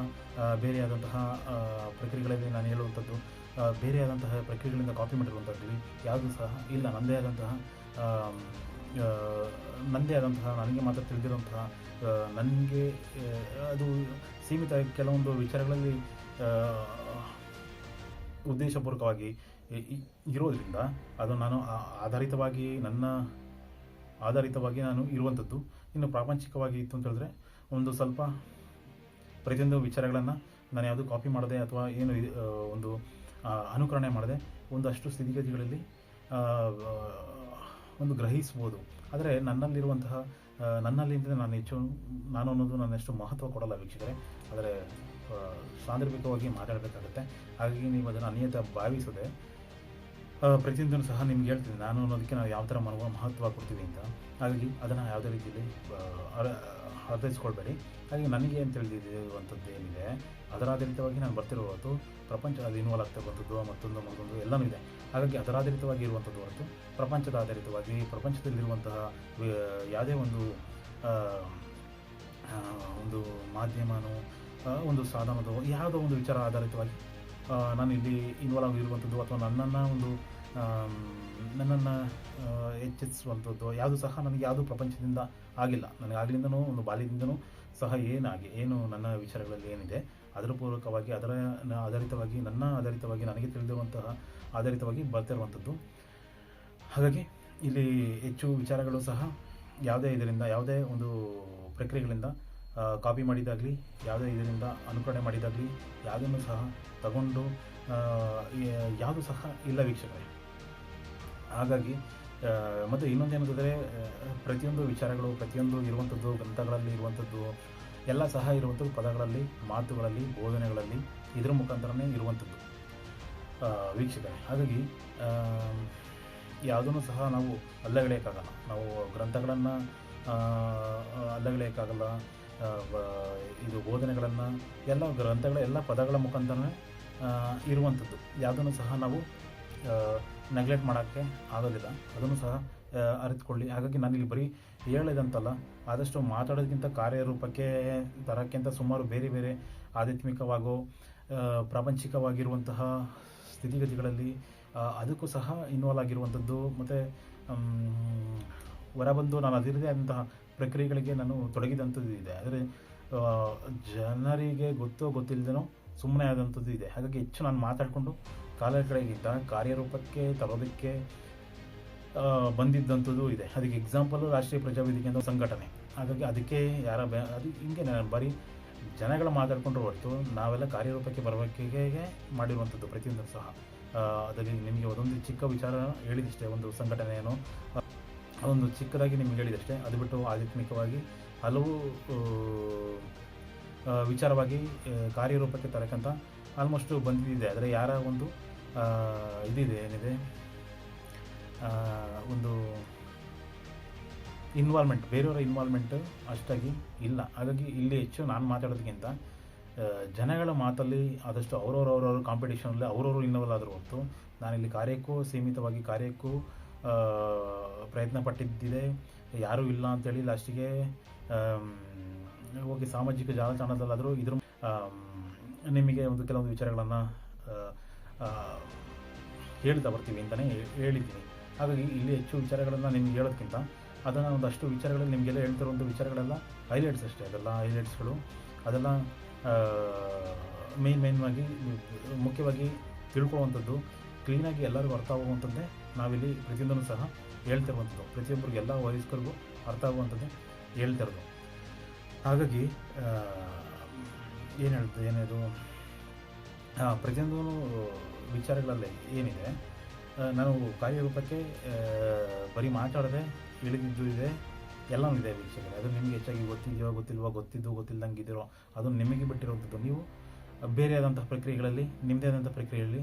ಬೇರೆಯಾದಂತಹ ಪ್ರಕ್ರಿಯೆಗಳಲ್ಲಿ ನಾನು ಹೇಳುವಂಥದ್ದು ಬೇರೆಯಾದಂತಹ ಪ್ರಕ್ರಿಯೆಗಳಿಂದ ಕಾಪಿ ಮಾಡಿರುವಂಥದ್ದು ಯಾವುದೂ ಸಹ ಇಲ್ಲ. ನನ್ನದೇ ಆದಂತಹ ನನಗೆ ಮಾತ್ರ ತಿಳಿದಿರುವಂತಹ, ನನಗೆ ಅದು ಸೀಮಿತ ಕೆಲವೊಂದು ವಿಚಾರಗಳಲ್ಲಿ ಉದ್ದೇಶಪೂರ್ವಕವಾಗಿ ಇರೋದರಿಂದ ಅದು ನಾನು ಆಧಾರಿತವಾಗಿ ನಾನು ಇರುವಂಥದ್ದು. ಇನ್ನು ಪ್ರಾಪಂಚಿಕವಾಗಿ ಇತ್ತು ಅಂತ ಹೇಳಿದ್ರೆ ಒಂದು ಸ್ವಲ್ಪ ಪ್ರತಿಯೊಂದು ವಿಚಾರಗಳನ್ನು ನಾನು ಯಾವುದು ಕಾಪಿ ಮಾಡದೆ ಅಥವಾ ಏನು ಒಂದು ಅನುಕರಣೆ ಮಾಡದೆ ಒಂದಷ್ಟು ಸ್ಥಿತಿಗತಿಗಳಲ್ಲಿ ಒಂದು ಗ್ರಹಿಸ್ಬೋದು. ಆದರೆ ನನ್ನಲ್ಲಿಂದ ನಾನು ಅನ್ನೋದು ನನ್ನಷ್ಟು ಮಹತ್ವ ಕೊಡಲ್ಲ ವೀಕ್ಷಕರೇ. ಆದರೆ ಸಾಂದರ್ಭಿಕವಾಗಿ ಮಾತಾಡಬೇಕಾಗುತ್ತೆ. ಹಾಗಾಗಿ ನೀವು ಅದನ್ನು ಅನ್ಯತೆ ಭಾವಿಸದೆ ಪ್ರತಿಯೊಂದನ್ನು ಸಹ ನಿಮ್ಗೆ ಹೇಳ್ತೀನಿ. ನಾನು ಅನ್ನೋದಕ್ಕೆ ನಾವು ಯಾವ ಥರ ಮಹತ್ವ ಕೊಡ್ತೀವಿ ಅಂತ. ಹಾಗಾಗಿ ಅದನ್ನು ಯಾವುದೇ ರೀತಿಯಲ್ಲಿ ಅರ್ಥೈಸ್ಕೊಳ್ಬೇಡಿ. ಹಾಗೆ ನನಗೆ ಏನು ತಿಳಿದಿರುವಂಥದ್ದು ಏನಿದೆ ಅದರ ಆಧಾರಿತವಾಗಿ ನಾನು ಬರ್ತಿರೋದು ಪ್ರಪಂಚ ಅದು ಇನ್ವಾಲ್ವ್ ಆಗ್ತಿರುವಂಥದ್ದು ಮತ್ತೊಂದು ಎಲ್ಲನೂ ಇದೆ. ಹಾಗಾಗಿ ಅದರ ಆಧಾರಿತವಾಗಿ ಇರುವಂಥದ್ದು ಹೊರತು ಪ್ರಪಂಚದ ಆಧಾರಿತವಾಗಿ ಪ್ರಪಂಚದಲ್ಲಿರುವಂತಹ ಯಾವುದೇ ಒಂದು ಮಾಧ್ಯಮನೋ ಒಂದು ಸಾಧನದೋ ಯಾವುದೋ ಒಂದು ವಿಚಾರ ಆಧಾರಿತವಾಗಿ ನಾನು ಇಲ್ಲಿ ಇನ್ವಾಲ್ವ್ ಆಗಿರುವಂಥದ್ದು ಅಥವಾ ನನ್ನನ್ನು ಹೆಚ್ಚಿಸುವಂಥದ್ದು ಯಾವುದು ಸಹ ನನಗೆ ಯಾವುದು ಪ್ರಪಂಚದಿಂದ ಆಗಿಲ್ಲ. ನನಗೆ ಆಗಲಿಂದನೂ ಒಂದು ಬಾಲ್ಯದಿಂದನೂ ಸಹ ಏನು ನನ್ನ ವಿಚಾರಗಳಲ್ಲಿ ಏನಿದೆ ಅದರ ಪೂರ್ವಕವಾಗಿ ಅದರ ಆಧಾರಿತವಾಗಿ ನನಗೆ ತಿಳಿದಿರುವಂತಹ ಆಧಾರಿತವಾಗಿ ಬರ್ತಿರುವಂಥದ್ದು. ಹಾಗಾಗಿ ಇಲ್ಲಿ ಹೆಚ್ಚು ವಿಚಾರಗಳು ಸಹ ಯಾವುದೇ ಒಂದು ಪ್ರಕ್ರಿಯೆಗಳಿಂದ ಕಾಪಿ ಮಾಡಿದಾಗಲಿ, ಯಾವುದೇ ಇದರಿಂದ ಅನುಕರಣೆ ಮಾಡಿದಾಗಲಿ ಯಾವುದನ್ನು ಸಹ ತಗೊಂಡು ಯಾವುದು ಸಹ ಇಲ್ಲ ವೀಕ್ಷಕರೇ. ಹಾಗಾಗಿ ಮತ್ತು ಇನ್ನೊಂದೇನಂತಂದರೆ, ಪ್ರತಿಯೊಂದು ವಿಚಾರಗಳು ಪ್ರತಿಯೊಂದು ಇರುವಂಥದ್ದು ಗ್ರಂಥಗಳಲ್ಲಿ ಇರುವಂಥದ್ದು ಎಲ್ಲ ಸಹ ಇರುವಂಥದ್ದು ಪದಗಳಲ್ಲಿ, ಮಾತುಗಳಲ್ಲಿ, ಬೋಧನೆಗಳಲ್ಲಿ ಇದರ ಮುಖಾಂತರನೇ ಇರುವಂಥದ್ದು ವೀಕ್ಷಕರೇ. ಹಾಗಾಗಿ ಯಾವುದನ್ನು ಸಹ ನಾವು ಅಲ್ಲಗಳೆಯೋಕ್ಕಾಗಲ್ಲ. ನಾವು ಗ್ರಂಥಗಳನ್ನು ಅಲ್ಲಗಳೆಯೋಕ್ಕಾಗಲ್ಲ. ಇದು ಬೋಧನೆಗಳನ್ನು ಎಲ್ಲ ಗ್ರಂಥಗಳ ಎಲ್ಲ ಪದಗಳ ಮುಖಾಂತರನೇ ಇರುವಂಥದ್ದು. ಯಾವುದನ್ನು ಸಹ ನಾವು ನೆಗ್ಲೆಕ್ಟ್ ಮಾಡೋಕ್ಕೆ ಆಗೋದಿಲ್ಲ. ಅದನ್ನು ಸಹ ಅರಿತುಕೊಳ್ಳಿ. ಹಾಗಾಗಿ ನಾನಿಲ್ಲಿ ಬರೀ ಹೇಳೋದಂತಲ್ಲ, ಆದಷ್ಟು ಮಾತಾಡೋದಕ್ಕಿಂತ ಕಾರ್ಯರೂಪಕ್ಕೆ ತರೋಕ್ಕಿಂತ ಸುಮಾರು ಬೇರೆ ಆಧ್ಯಾತ್ಮಿಕವಾಗೋ ಪ್ರಾಪಂಚಿಕವಾಗಿರುವಂತಹ ಸ್ಥಿತಿಗತಿಗಳಲ್ಲಿ ಅದಕ್ಕೂ ಸಹ ಇನ್ವಾಲ್ವ್ ಆಗಿರುವಂಥದ್ದು. ಮತ್ತು ಹೊರಬಂದು ನಾನು ಅದರದೇ ಆದಂತಹ ಪ್ರಕ್ರಿಯೆಗಳಿಗೆ ನಾನು ತೊಡಗಿದಂಥದ್ದು ಇದೆ. ಆದರೆ ಆ, ಜನರಿಗೆ ಗೊತ್ತೋ ಗೊತ್ತಿಲ್ಲದೇನೋ ಸುಮ್ಮನೆ ಆದಂಥದ್ದು ಇದೆ. ಹಾಗಾಗಿ ಹೆಚ್ಚು ನಾನು ಮಾತಾಡಿಕೊಂಡು ಕಡೆಗಿಂತ ಕಾರ್ಯರೂಪಕ್ಕೆ ತರೋದಕ್ಕೆ ಬಂದಿದ್ದಂಥದ್ದು ಇದೆ. ಅದಕ್ಕೆ ಎಕ್ಸಾಂಪಲು ರಾಷ್ಟ್ರೀಯ ಪ್ರಜಾವೇದಿಕೆ ಅಂತ ಸಂಘಟನೆ. ಹಾಗಾಗಿ ಅದಕ್ಕೆ ಅದು ಹಿಂಗೆ ನಾನು ಬರೀ ಜನಗಳು ಮಾತಾಡ್ಕೊಂಡ್ರೆ ಹೊರತು ನಾವೆಲ್ಲ ಕಾರ್ಯರೂಪಕ್ಕೆ ಬರಬೇಕಿಗೆ ಮಾಡಿರುವಂಥದ್ದು ಪ್ರತಿಯೊಂದು ಸಹ. ಅದರಲ್ಲಿ ನಿಮಗೆ ಒಂದೊಂದು ಚಿಕ್ಕ ವಿಚಾರ ಹೇಳಿದಷ್ಟೇ, ಒಂದು ಸಂಘಟನೆಯನ್ನು ಒಂದು ಚಿಕ್ಕದಾಗಿ ನಿಮ್ಗೆ ಹೇಳಿದಷ್ಟೇ. ಅದು ಬಿಟ್ಟು ಆಧ್ಯಾತ್ಮಿಕವಾಗಿ ಹಲವು ವಿಚಾರವಾಗಿ ಕಾರ್ಯರೂಪಕ್ಕೆ ತರಕ್ಕಂಥ ಆಲ್ಮೋಸ್ಟ್ ಬಂದಿದೆ. ಆದರೆ ಯಾರ ಒಂದು ಇದಿದೆ ಏನಿದೆ ಒಂದು ಇನ್ವಾಲ್ವ್ಮೆಂಟ್, ಬೇರೆಯವರ ಇನ್ವಾಲ್ವ್ಮೆಂಟ್ ಅಷ್ಟಾಗಿ ಇಲ್ಲ. ಹಾಗಾಗಿ ಇಲ್ಲಿ ಹೆಚ್ಚು ನಾನು ಮಾತಾಡೋದಕ್ಕಿಂತ ಜನಗಳ ಮಾತಲ್ಲಿ ಆದಷ್ಟು ಅವ್ರವ್ರ ಕಾಂಪಿಟೇಷನಲ್ಲಿ ಅವ್ರವರು ಇನ್ವಾಲ್ವ್ ಆದರೂ ಹೊರತು ನಾನಿಲ್ಲಿ ಕಾರ್ಯಕ್ಕೂ ಸೀಮಿತವಾಗಿ ಕಾರ್ಯಕ್ಕೂ ಪ್ರಯತ್ನ ಪಟ್ಟಿದ್ದಿದೆ. ಯಾರೂ ಇಲ್ಲ ಅಂತೇಳಿ ಲಾಸ್ಟಿಗೆ ಹೋಗಿ ಸಾಮಾಜಿಕ ಜಾಲತಾಣದಲ್ಲಾದರೂ ಇದ್ರ ನಿಮಗೆ ಒಂದು ಕೆಲವೊಂದು ವಿಚಾರಗಳನ್ನು ಹೇಳ್ತಾ ಬರ್ತೀವಿ ಅಂತಲೇ ಹೇಳಿದ್ದೀನಿ. ಹಾಗಾಗಿ ಇಲ್ಲಿ ಹೆಚ್ಚು ವಿಚಾರಗಳನ್ನು ನಿಮ್ಗೆ ಹೇಳೋದಕ್ಕಿಂತ ಅದನ್ನು ಒಂದಷ್ಟು ವಿಚಾರಗಳಲ್ಲಿ ನಿಮಗೆಲ್ಲ ಹೇಳ್ತಿರುವಂಥ ವಿಚಾರಗಳೆಲ್ಲ ಹೈಲೈಟ್ಸ್ ಅಷ್ಟೇ. ಅದೆಲ್ಲ ಹೈಲೈಟ್ಸ್ಗಳು, ಅದೆಲ್ಲ ಮೇಯ್ನಾಗಿ ಮುಖ್ಯವಾಗಿ ತಿಳ್ಕೊಳ್ಳುವಂಥದ್ದು, ಕ್ಲೀನಾಗಿ ಎಲ್ಲರಿಗೂ ಅರ್ಥ ಆಗುವಂಥದ್ದೇ ನಾವಿಲ್ಲಿ ಪ್ರತಿಯೊಂದನ್ನು ಸಹ ಹೇಳ್ತಿರುವಂಥದ್ದು. ಪ್ರತಿಯೊಬ್ಬರಿಗೂ ಎಲ್ಲ ವಯಸ್ಕರಿಗೂ ಅರ್ಥ ಆಗುವಂಥದ್ದೇ ಹೇಳ್ತಿರೋದು. ಹಾಗಾಗಿ ಏನಿದು ಪ್ರತಿಯೊಂದು ವಿಚಾರಗಳಲ್ಲಿ ಏನಿದೆ ನಾನು ಕಾರ್ಯರೂಪಕ್ಕೆ ಬರೀ ಮಾತಾಡದೆ ಇಳಿದಿದ್ದು ಇದೆ, ಎಲ್ಲವೂ ಇದೆ ವೀಕ್ಷಕರೇ. ಅದು ನಿಮಗೆ ಹೆಚ್ಚಾಗಿ ಗೊತ್ತಿದೆಯೋ ಗೊತ್ತಿಲ್ವೋ, ಗೊತ್ತಿಲ್ದಂಗೆ ಇದೆಯೋ ಅದು ನಿಮಗೆ ಬಿಟ್ಟಿರುವಂಥದ್ದು. ನೀವು ಬೇರೆ ಆದಂಥ ಪ್ರಕ್ರಿಯೆಗಳಲ್ಲಿ ನಿಮ್ಮದೇ ಆದಂಥ ಪ್ರಕ್ರಿಯೆಯಲ್ಲಿ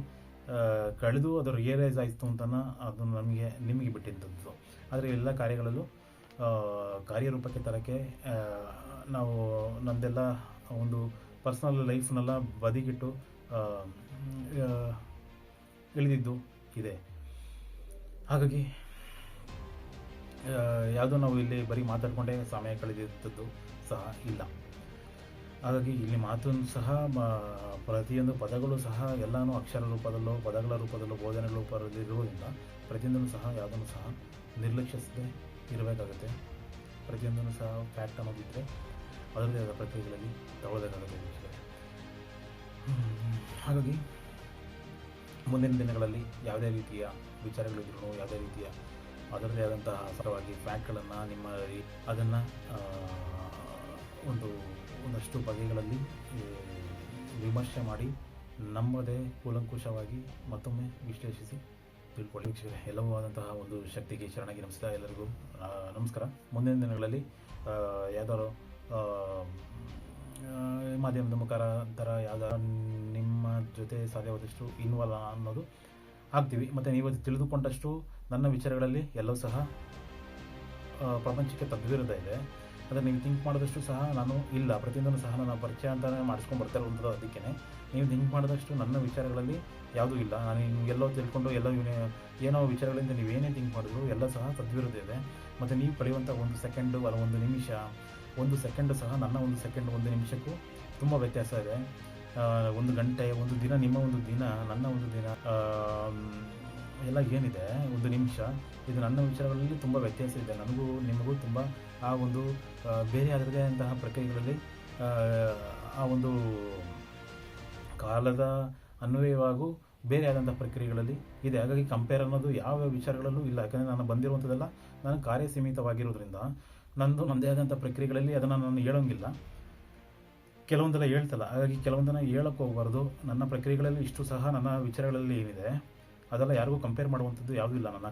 ಕಳೆದು ಅದು ರಿಯಲೈಸ್ ಆಯಿತು ಅಂತ ಅದು ನಿಮಗೆ ಬಿಟ್ಟಿದ್ದದ್ದು. ಆದರೆ ಎಲ್ಲ ಕಾರ್ಯಗಳಲ್ಲೂ ಕಾರ್ಯರೂಪಕ್ಕೆ ತರೋಕ್ಕೆ ನಾವು ನಮ್ಮದೆಲ್ಲ ಒಂದು ಪರ್ಸ್ನಲ್ ಲೈಫ್ನೆಲ್ಲ ಬದಿಗಿಟ್ಟು ಇಳಿದಿದ್ದು ಇದೆ. ಹಾಗಾಗಿ ಯಾವುದೋ ನಾವು ಇಲ್ಲಿ ಬರೀ ಮಾತಾಡಿಕೊಂಡೇ ಸಮಯ ಕಳೆದಿದ್ದದ್ದು ಸಹ ಇಲ್ಲ. ಹಾಗಾಗಿ ಇಲ್ಲಿ ಮಾತನ್ನು ಸಹ ಪ್ರತಿಯೊಂದು ಪದಗಳು ಸಹ ಎಲ್ಲನೂ ಅಕ್ಷರ ರೂಪದಲ್ಲೋ ಪದಗಳ ರೂಪದಲ್ಲೋ ಬೋಧನೆಗಳ ರೂಪದಲ್ಲಿ ಇರುವುದರಿಂದ ಪ್ರತಿಯೊಂದನ್ನು ಸಹ ಯಾವುದನ್ನು ಸಹ ನಿರ್ಲಕ್ಷಿಸದೆ ಇರಬೇಕಾಗುತ್ತೆ. ಪ್ರತಿಯೊಂದನ್ನು ಸಹ ಫ್ಯಾಕ್ಟ್ ಅನ್ನೋದಿದ್ದರೆ ಅದರದೇ ಆದ ಪ್ರಕ್ರಿಯೆಗಳಲ್ಲಿ ತಗೊಳ್ಳಬೇಕಾಗುತ್ತೆ ವೀಕ್ಷಕರೇ. ಹಾಗಾಗಿ ಮುಂದಿನ ದಿನಗಳಲ್ಲಿ ಯಾವುದೇ ರೀತಿಯ ವಿಚಾರಗಳಿದ್ರು, ಯಾವುದೇ ರೀತಿಯ ಅದರದೇ ಆದಂತಹ ಸರವಾಗಿ ಫ್ಯಾಕ್ಟ್ಗಳನ್ನು ಅದನ್ನು ಒಂದಷ್ಟು ಬಗೆಗಳಲ್ಲಿ ವಿಮರ್ಶೆ ಮಾಡಿ ನಮ್ಮದೇ ಕೂಲಂಕುಷವಾಗಿ ಮತ್ತೊಮ್ಮೆ ವಿಶ್ಲೇಷಿಸಿ ತಿಳ್ಕೊಳ್ಳಿ ವೀಕ್ಷಕರೇ. ಎಲ್ಲವೂ ಆದಂತಹ ಒಂದು ಶಕ್ತಿಗೆ ಶರಣಾಗಿ ನಮಸ್ಕಾರ. ಎಲ್ಲರಿಗೂ ನಮಸ್ಕಾರ. ಮುಂದಿನ ದಿನಗಳಲ್ಲಿ ಯಾವ್ದಾದ್ರು ಮಾಧ್ಯಮದ ಮುಖಾಂತರ ಯಾವ್ದಾರು ನಿಮ್ಮ ಜೊತೆ ಸಾಧ್ಯವಾದಷ್ಟು ಇನ್ವಾಲ್ವ್ ಅನ್ನೋದು ಆಗ್ತೀವಿ. ಮತ್ತು ನೀವು ತಿಳಿದುಕೊಂಡಷ್ಟು ನನ್ನ ವಿಚಾರಗಳಲ್ಲಿ ಎಲ್ಲವೂ ಸಹ ಪ್ರಪಂಚಕ್ಕೆ ತದ್ವಿರುದ್ಧ ಇದೆ. ಅದನ್ನು ನೀವು ಥಿಂಕ್ ಮಾಡಿದಷ್ಟು ಸಹ ನಾನು ಇಲ್ಲ, ಪ್ರತಿಯೊಂದನ್ನು ಸಹ ನಾನು ಪರಿಚಯ ಅಂತಲೇ ಮಾಡಿಸ್ಕೊಂಡು ಬರ್ತಾ ಇರುವಂಥದ್ದು. ಅದಕ್ಕೆ ನೀವು ಥಿಂಕ್ ಮಾಡಿದಷ್ಟು ನನ್ನ ವಿಚಾರಗಳಲ್ಲಿ ಯಾವುದೂ ಇಲ್ಲ. ನಾನು ನಿಮಗೆಲ್ಲೋ ತಿಳ್ಕೊಂಡು ಏನೋ ವಿಚಾರಗಳಿಂದ ನೀವೇನೇ ಥಿಂಕ್ ಮಾಡಿದ್ರು ಎಲ್ಲ ಸಹ ತದ್ವಿರುದ್ಧ ಇದೆ. ಮತ್ತು ನೀವು ಪಡೆಯುವಂಥ 1 ಸೆಕೆಂಡು ಅಲ್ಲ 1 ನಿಮಿಷ, 1 ಸೆಕೆಂಡು ಸಹ ನನ್ನ 1 ಸೆಕೆಂಡ್ 1 ನಿಮಿಷಕ್ಕೂ ತುಂಬ ವ್ಯತ್ಯಾಸ ಇದೆ. 1 ಗಂಟೆ, 1 ದಿನ, ನಿಮ್ಮ 1 ದಿನ, ನನ್ನ 1 ದಿನ ಎಲ್ಲ ಏನಿದೆ 1 ನಿಮಿಷ, ಇದು ನನ್ನ ವಿಚಾರಗಳಲ್ಲಿ ತುಂಬ ವ್ಯತ್ಯಾಸ ಇದೆ. ನನಗೂ ನಿಮಗೂ ತುಂಬ ಆ ಒಂದು ಬೇರೆ ಅದರದೇ ಅಂತಹ ಪ್ರಕ್ರಿಯೆಗಳಲ್ಲಿ ಆ ಒಂದು ಕಾಲದ ಅನ್ವಯವಾಗೂ ಬೇರೆ ಆದಂಥ ಪ್ರಕ್ರಿಯೆಗಳಲ್ಲಿ ಇದೆ. ಹಾಗಾಗಿ ಕಂಪೇರ್ ಅನ್ನೋದು ಯಾವ ವಿಚಾರಗಳಲ್ಲೂ ಇಲ್ಲ. ಯಾಕಂದರೆ ನಾನು ಬಂದಿರುವಂಥದ್ದೆಲ್ಲ ನಾನು ಕಾರ್ಯ ಸೀಮಿತವಾಗಿರೋದ್ರಿಂದ ನನ್ನದೇ ಆದಂಥ ಪ್ರಕ್ರಿಯೆಗಳಲ್ಲಿ ಅದನ್ನು ನಾನು ಹೇಳೋಂಗಿಲ್ಲ. ಕೆಲವೊಂದೆಲ್ಲ ಹೇಳ್ತಲ್ಲ, ಹಾಗಾಗಿ ಕೆಲವೊಂದನ್ನು ಹೇಳೋಕ್ಕೆ ಹೋಗಬಾರ್ದು. ನನ್ನ ಪ್ರಕ್ರಿಯೆಗಳಲ್ಲಿ ಇಷ್ಟು ಸಹ ನನ್ನ ವಿಚಾರಗಳಲ್ಲಿ ಏನಿದೆ ಅದೆಲ್ಲ ಯಾರಿಗೂ ಕಂಪೇರ್ ಮಾಡುವಂಥದ್ದು ಯಾವುದೂ ಇಲ್ಲ. ನನ್ನ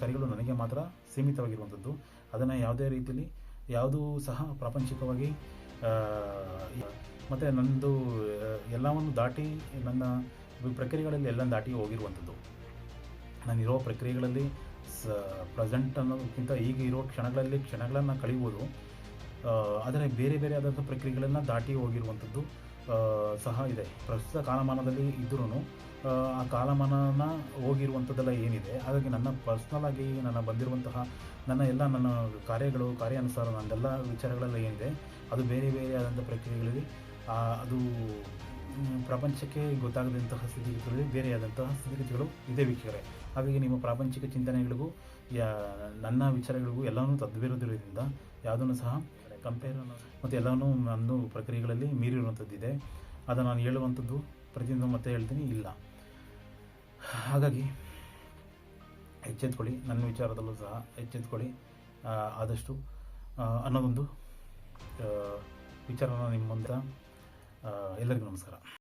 ಕಾರ್ಯಗಳು ನನಗೆ ಮಾತ್ರ ಸೀಮಿತವಾಗಿರುವಂಥದ್ದು. ಅದನ್ನು ಯಾವುದೇ ರೀತಿಯಲ್ಲಿ ಯಾವುದೂ ಸಹ ಪ್ರಾಪಂಚಿಕವಾಗಿ ಮತ್ತು ನನ್ನದು ಎಲ್ಲವನ್ನು ದಾಟಿ ನನ್ನ ಪ್ರಕ್ರಿಯೆಗಳಲ್ಲಿ ಎಲ್ಲ ದಾಟಿ ಹೋಗಿರುವಂಥದ್ದು. ನಾನಿರೋ ಪ್ರಕ್ರಿಯೆಗಳಲ್ಲಿ ಪ್ರೆಸೆಂಟ್ ಅನ್ನೋದಕ್ಕಿಂತ ಈಗ ಇರೋ ಕ್ಷಣಗಳನ್ನು ಕಳೆಯುವುದು. ಆದರೆ ಬೇರೆ ಆದಂಥ ಪ್ರಕ್ರಿಯೆಗಳನ್ನು ದಾಟಿ ಹೋಗಿರುವಂಥದ್ದು ಸಹ ಇದೆ. ಪ್ರಸ್ತುತ ಕಾಲಮಾನದಲ್ಲಿ ಇದ್ರೂ ಆ ಕಾಲಮಾನ ಹೋಗಿರುವಂಥದ್ದೆಲ್ಲ ಏನಿದೆ. ಹಾಗಾಗಿ ನನ್ನ ಪರ್ಸ್ನಲಾಗಿ ನನ್ನ ಬಂದಿರುವಂತಹ ನನ್ನ ಕಾರ್ಯಾನುಸಾರ ನನ್ನೆಲ್ಲ ವಿಚಾರಗಳೆಲ್ಲ ಏನಿದೆ ಅದು ಬೇರೆ ಆದಂಥ ಪ್ರಕ್ರಿಯೆಗಳಲ್ಲಿ ಅದು ಪ್ರಪಂಚಕ್ಕೆ ಗೊತ್ತಾಗದಂತಹ ಸ್ಥಿತಿಗತಿಗಳಲ್ಲಿ ಬೇರೆ ಆದಂತಹ ಸ್ಥಿತಿಗತಿಗಳು ಇದೆ ವೀಕ್ಷಕರೇ. ಹಾಗಾಗಿ ನಿಮ್ಮ ಪ್ರಾಪಂಚಿಕ ಚಿಂತನೆಗಳಿಗೂ ನನ್ನ ವಿಚಾರಗಳಿಗೂ ಎಲ್ಲವೂ ತದ್ವಿರುದ್ಧದಿಂದ ಯಾವುದನ್ನು ಸಹ ಕಂಪೇರ್ ಮತ್ತು ಎಲ್ಲವೂ ನನ್ನ ಪ್ರಕ್ರಿಯೆಗಳಲ್ಲಿ ಮೀರಿರುವಂಥದ್ದಿದೆ. ಅದು ನಾನು ಹೇಳುವಂಥದ್ದು ಪ್ರತಿಯೊಂದು ಮತ್ತೆ ಹೇಳ್ತೀನಿ ಇಲ್ಲ. ಹಾಗಾಗಿ ಎಚ್ಚೆತ್ಕೊಳ್ಳಿ, ನನ್ನ ವಿಚಾರದಲ್ಲೂ ಸಹ ಎಚ್ಚೆತ್ಕೊಳ್ಳಿ ಆದಷ್ಟು ಅನ್ನೋದೊಂದು ವಿಚಾರನ ನಿಮ್ಮ ಮುಂದೆ. ಎಲ್ಲರಿಗೂ ನಮಸ್ಕಾರ.